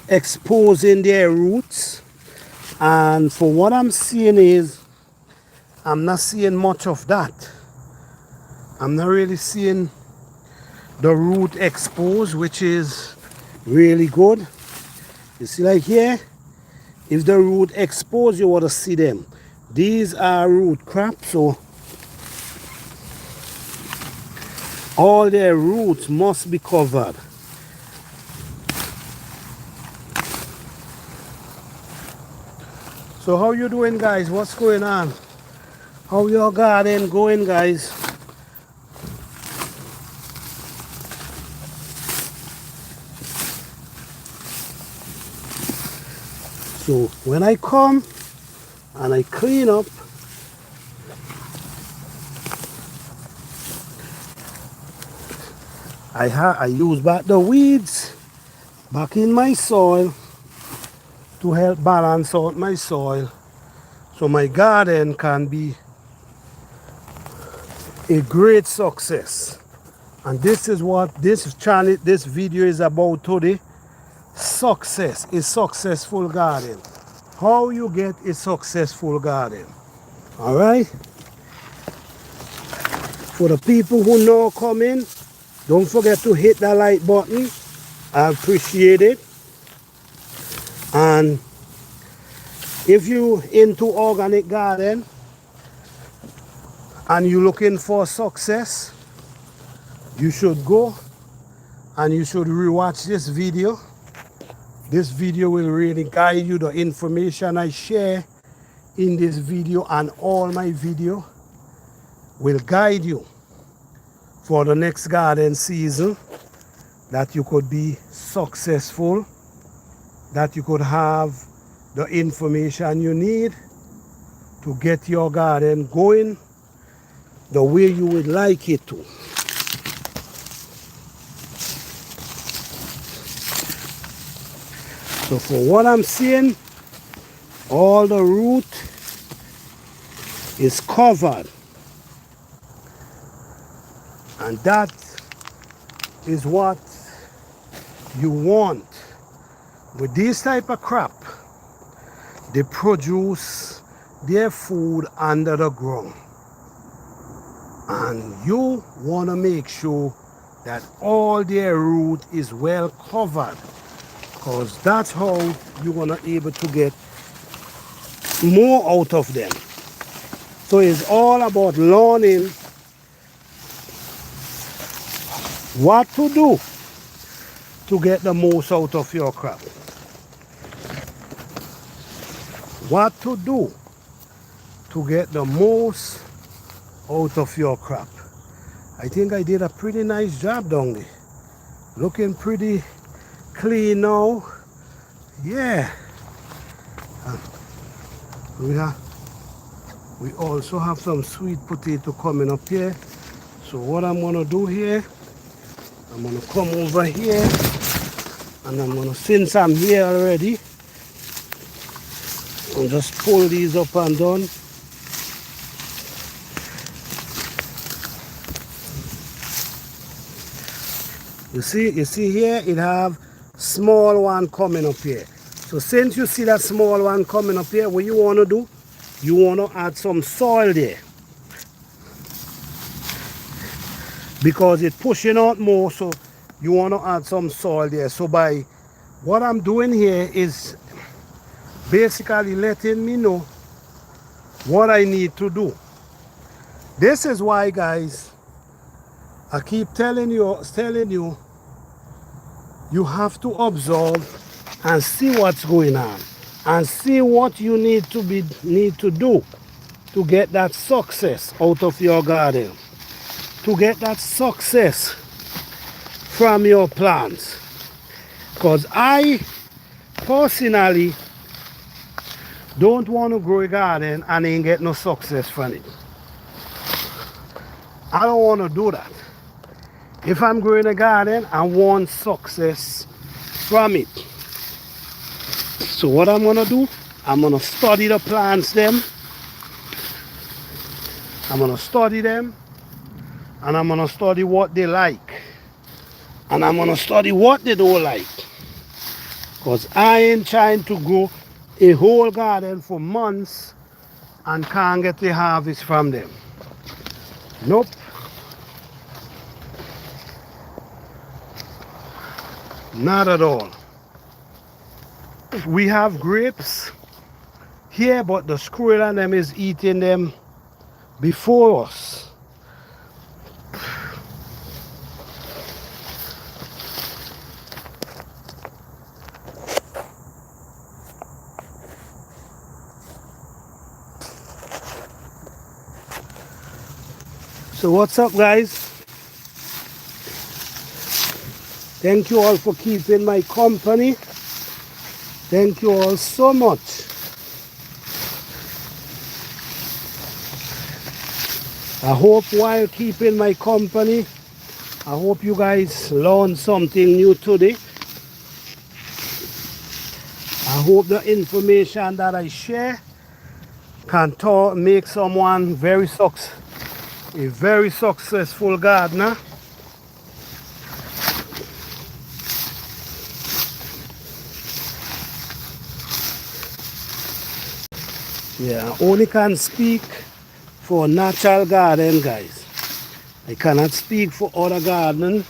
exposing their roots. And for what I'm seeing is, I'm not seeing much of that. I'm not really seeing the root exposed, which is really good. You see, like here, if the root exposed, you want to see them. These are root crops, so all their roots must be covered. So how you doing, guys? What's going on? How your garden going, guys? So when I come and I clean up, I use back the weeds back in my soil to help balance out my soil, so my garden can be a great success. And this is what this channel, this video is about today. Success, a successful garden. How you get a successful garden. All right. For the people who know come in, don't forget to hit that like button. I appreciate it. And if you into organic garden and you looking for success, you should go and you should rewatch this video. This video will really guide you. The information I share in this video and all my video will guide you for the next garden season, that you could be successful, that you could have the information you need to get your garden going the way you would like it to. So for what I'm seeing, all the root is covered, and that is what you want. With this type of crop, they produce their food under the ground. And you want to make sure that all their root is well covered, because that's how you're going to be able to get more out of them. So it's all about learning what to do to get the most out of your crop. What to do to get the most out of your crop. I think I did a pretty nice job down there. Looking pretty clean now. Yeah. We also have some sweet potato coming up here. So what I'm gonna do here, I'm gonna come over here and I'm gonna, since I'm here already, I'll just pull these up and down. You see here, it have small one coming up here. So since you see that small one coming up here, what you want to do, you want to add some soil there, because it's pushing out more, so you want to add some soil there. So by what I'm doing here is basically letting me know what I need to do. This is why, guys, I keep telling you, you have to observe and see what's going on and see what you need to do to get that success out of your garden, to get that success from your plants. Because I personally don't want to grow a garden and ain't get no success from it. I don't want to do that. If I'm growing a garden, I want success from it. So what I'm gonna do, I'm gonna study the plants them. I'm gonna study them, and I'm gonna study what they like, and I'm gonna study what they don't like. Because I ain't trying to grow a whole garden for months and can't get the harvest from them. Nope. Not at all. We have grapes here, but the squirrel and them is eating them before us. So what's up, guys? Thank you all for keeping my company. Thank you all so much. I hope while keeping my company, I hope you guys learn something new today. I hope the information that I share can make someone a very successful gardener. Yeah, I only can speak for natural garden, guys. I cannot speak for other gardening,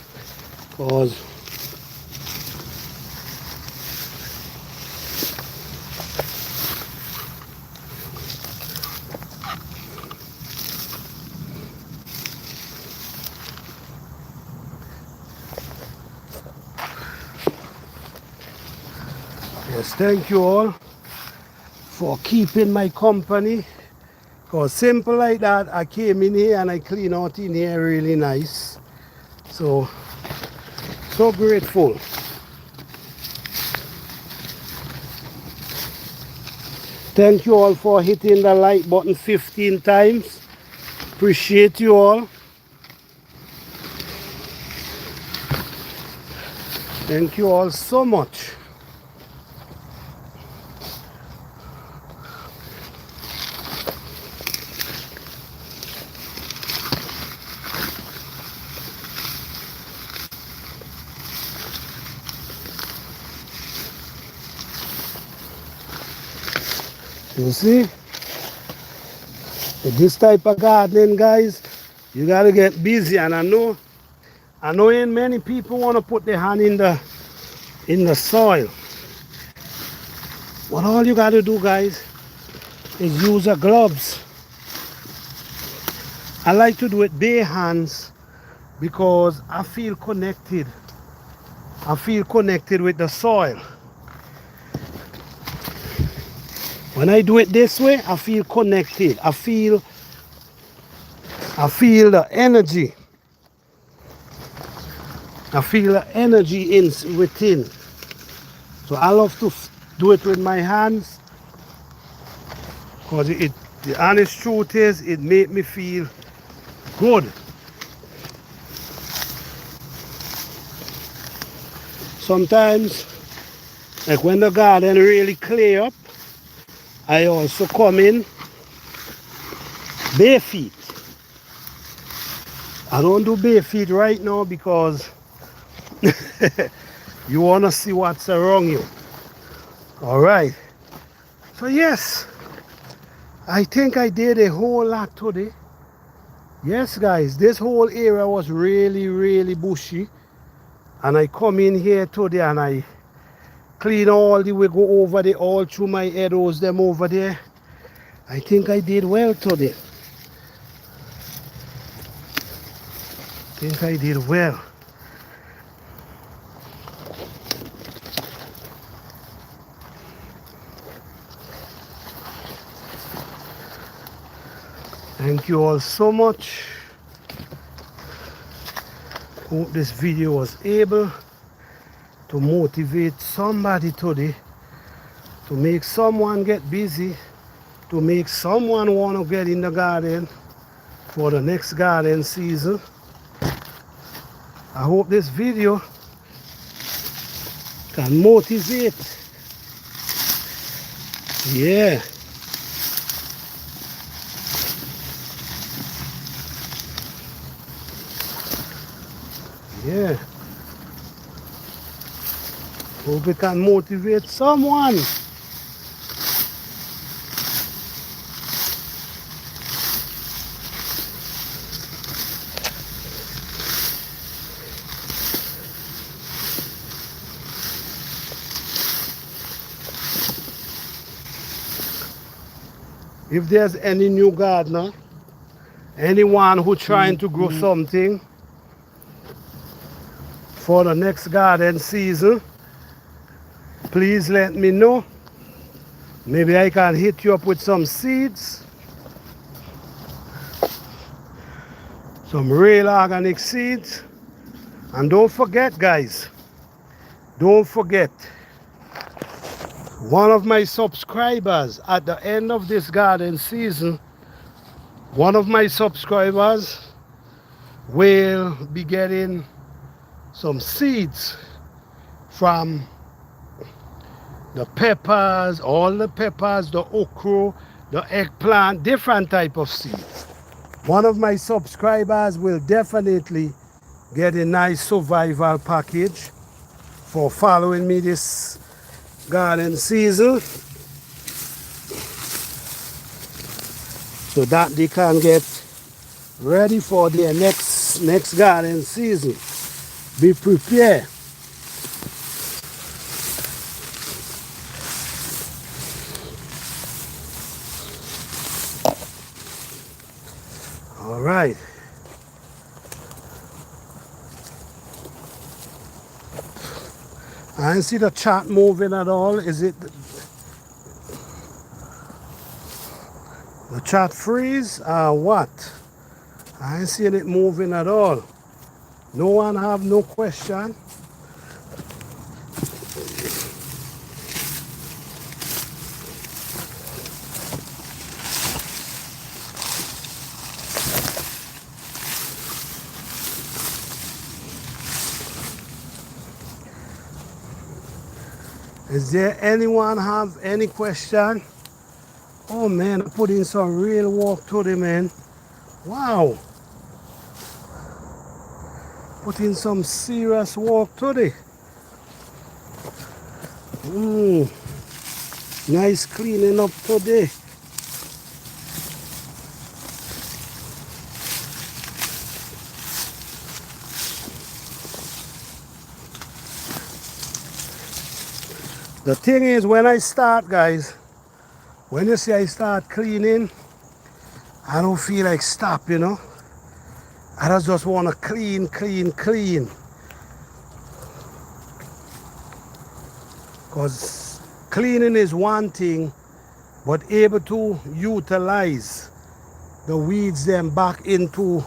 because yes, thank you all for keeping my company. Because simple like that, I came in here and I clean out in here really nice. So grateful. Thank you all for hitting the like button 15 times. Appreciate you all. Thank you all so much. You see? With this type of gardening, guys, you gotta get busy. And I know ain't many people want to put their hand in the soil. What all you gotta do, guys, is use your gloves. I like to do it bare hands because I feel connected. I feel connected with the soil. When I do it this way, I feel connected. I feel the energy. I feel the energy within. So I love to do it with my hands because the honest truth is it makes me feel good. Sometimes, like when the garden really clear up, I also come in bare feet. I don't do bare feet right now because you want to see what's around you. All right. So yes, I think I did a whole lot today. Yes, guys, this whole area was really bushy. And I come in here today and I clean all the way, go over there, all through my arrows, them over there. I think I did well today. I think I did well. Thank you all so much. Hope this video was able to motivate somebody today, to make someone get busy, to make someone want to get in the garden for the next garden season. I hope this video can motivate. Yeah. Yeah. Hope it can motivate someone. If there's any new gardener, anyone who trying to grow something for the next garden season, please let me know. Maybe I can hit you up with some seeds, some real organic seeds. And don't forget, guys, don't forget, one of my subscribers at the end of this garden season, one of my subscribers will be getting some seeds from the peppers, all the peppers, the okra, the eggplant, different type of seeds. One of my subscribers will definitely get a nice survival package for following me this garden season, so that they can get ready for their next garden season. Be prepared. All right. I didn't see the chat moving at all. Is it the chat freeze or what? I ain't seeing it moving at all. No one have no question. Is there anyone have any question? Oh man, I put in some real work today, man. Wow. Put in some serious work today. Nice cleaning up today. The thing is, when I start, guys, when you see I start cleaning, I don't feel like stop, you know. I just want to clean, clean, clean. Because cleaning is one thing, but able to utilize the weeds then back into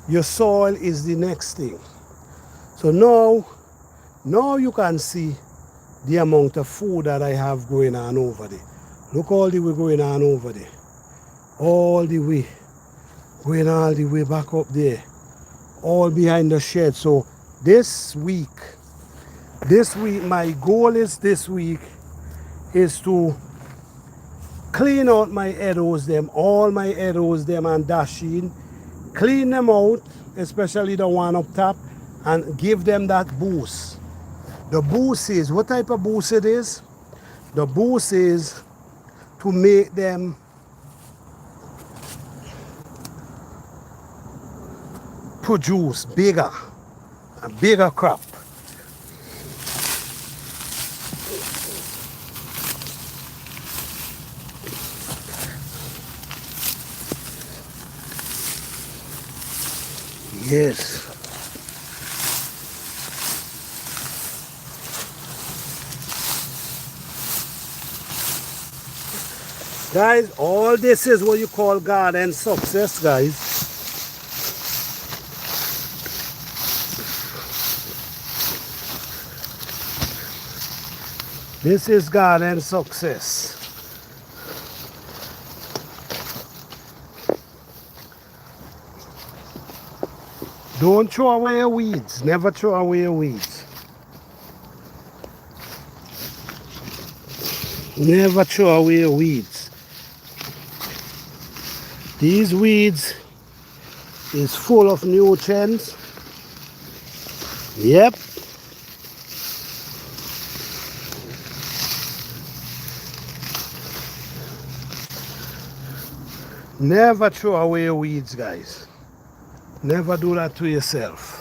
your soil is the next thing. So now you can see the amount of food that I have going on over there. Look all the way going on over there. All the way. Going all the way back up there. All behind the shed. So this week, my goal is this week is to clean out my arrows them, all my arrows them and dashing. Clean them out, especially the one up top, and give them that boost. The boost is, what type of boost it is? The boost is to make them produce bigger, a bigger crop. Yes. Guys, all this is what you call garden success, guys. This is garden success. Don't throw away your weeds. Never throw away your weeds. Never throw away your weeds. These weeds is full of nutrients. Yep. Never throw away your weeds, guys. Never do that to yourself.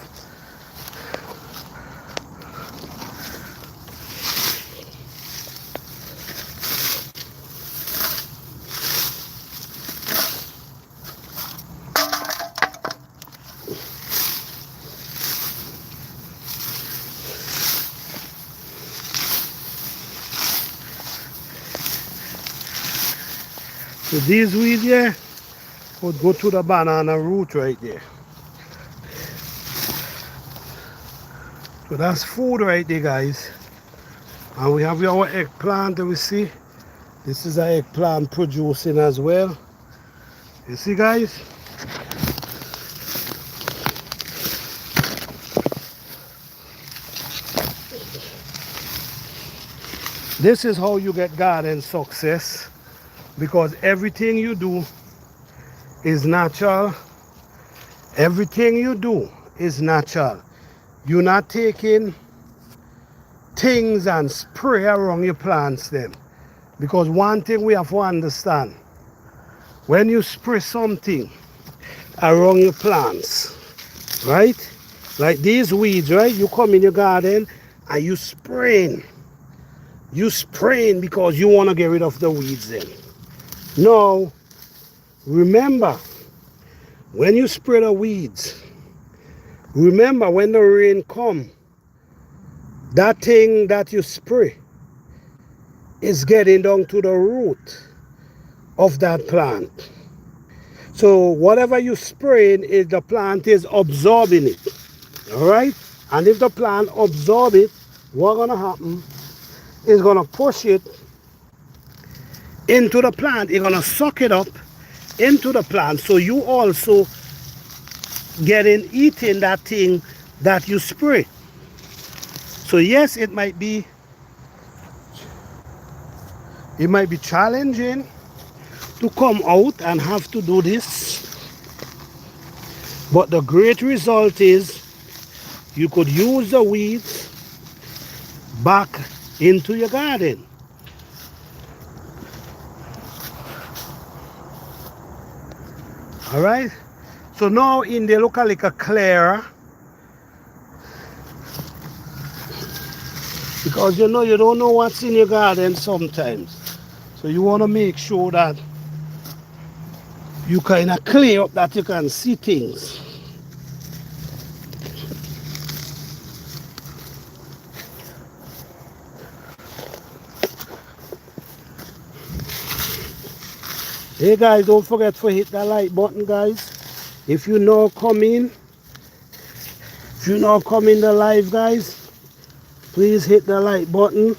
So these weeds here would go to the banana root right there. So that's food right there, guys. And we have our eggplant that we see. This is our eggplant producing as well. You see, guys? This is how you get garden success, because everything you do is natural. Everything you do is natural. You're not taking things and spray around your plants them. Because one thing we have to understand, when you spray something around your plants, right? Like these weeds, right? You come in your garden and you spraying. You spraying because you want to get rid of the weeds then. No, remember, when you spray the weeds, remember when the rain come, that thing that you spray is getting down to the root of that plant. So whatever you spraying, is the plant is absorbing it. All right? And if the plant absorb it, what's gonna happen is gonna push it into the plant. It's gonna suck it up into the plant. So you also eating that thing that you spray. So yes, it might be challenging to come out and have to do this, but the great result is you could use the weeds back into your garden. All right. So now in there look a little clearer, because you know you don't know what's in your garden sometimes. So you want to make sure that you kind of clear up that you can see things. Hey guys, don't forget to hit that like button, guys. If you now come in the live, guys, please hit the like button.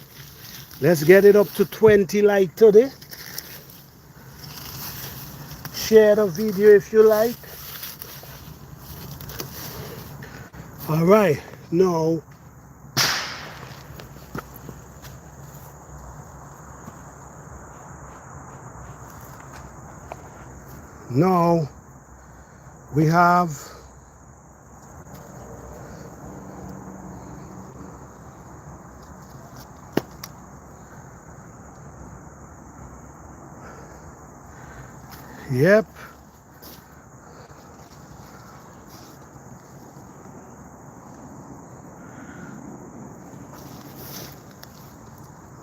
Let's get it up to 20 like today. Share the video if you like. All right, now we have yep.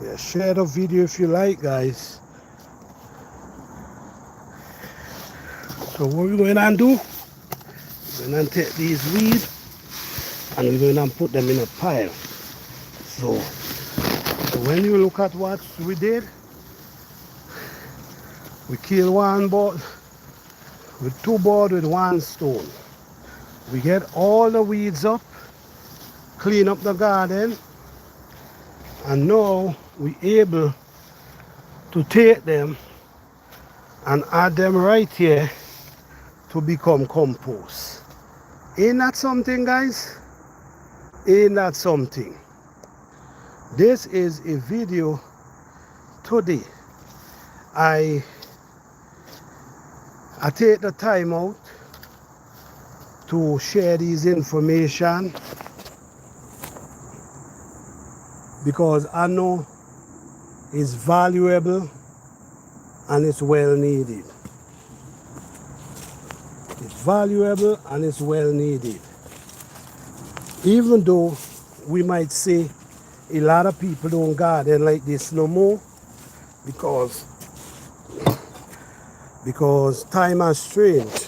Yeah, share the video if you like, guys. So what we're going to do, we're going to take these weeds and we're going to put them in a pile. So when you look at what we did, we kill one bird with two birds with one stone. We get all the weeds up, clean up the garden, and now we're able to take them and add them right here to become compost. Ain't that something, guys? Ain't that something? This is a video today. I take the time out to share these information because I know it's valuable and it's well needed. It's valuable and it's well needed. Even though we might say a lot of people don't garden like this no more because time has changed.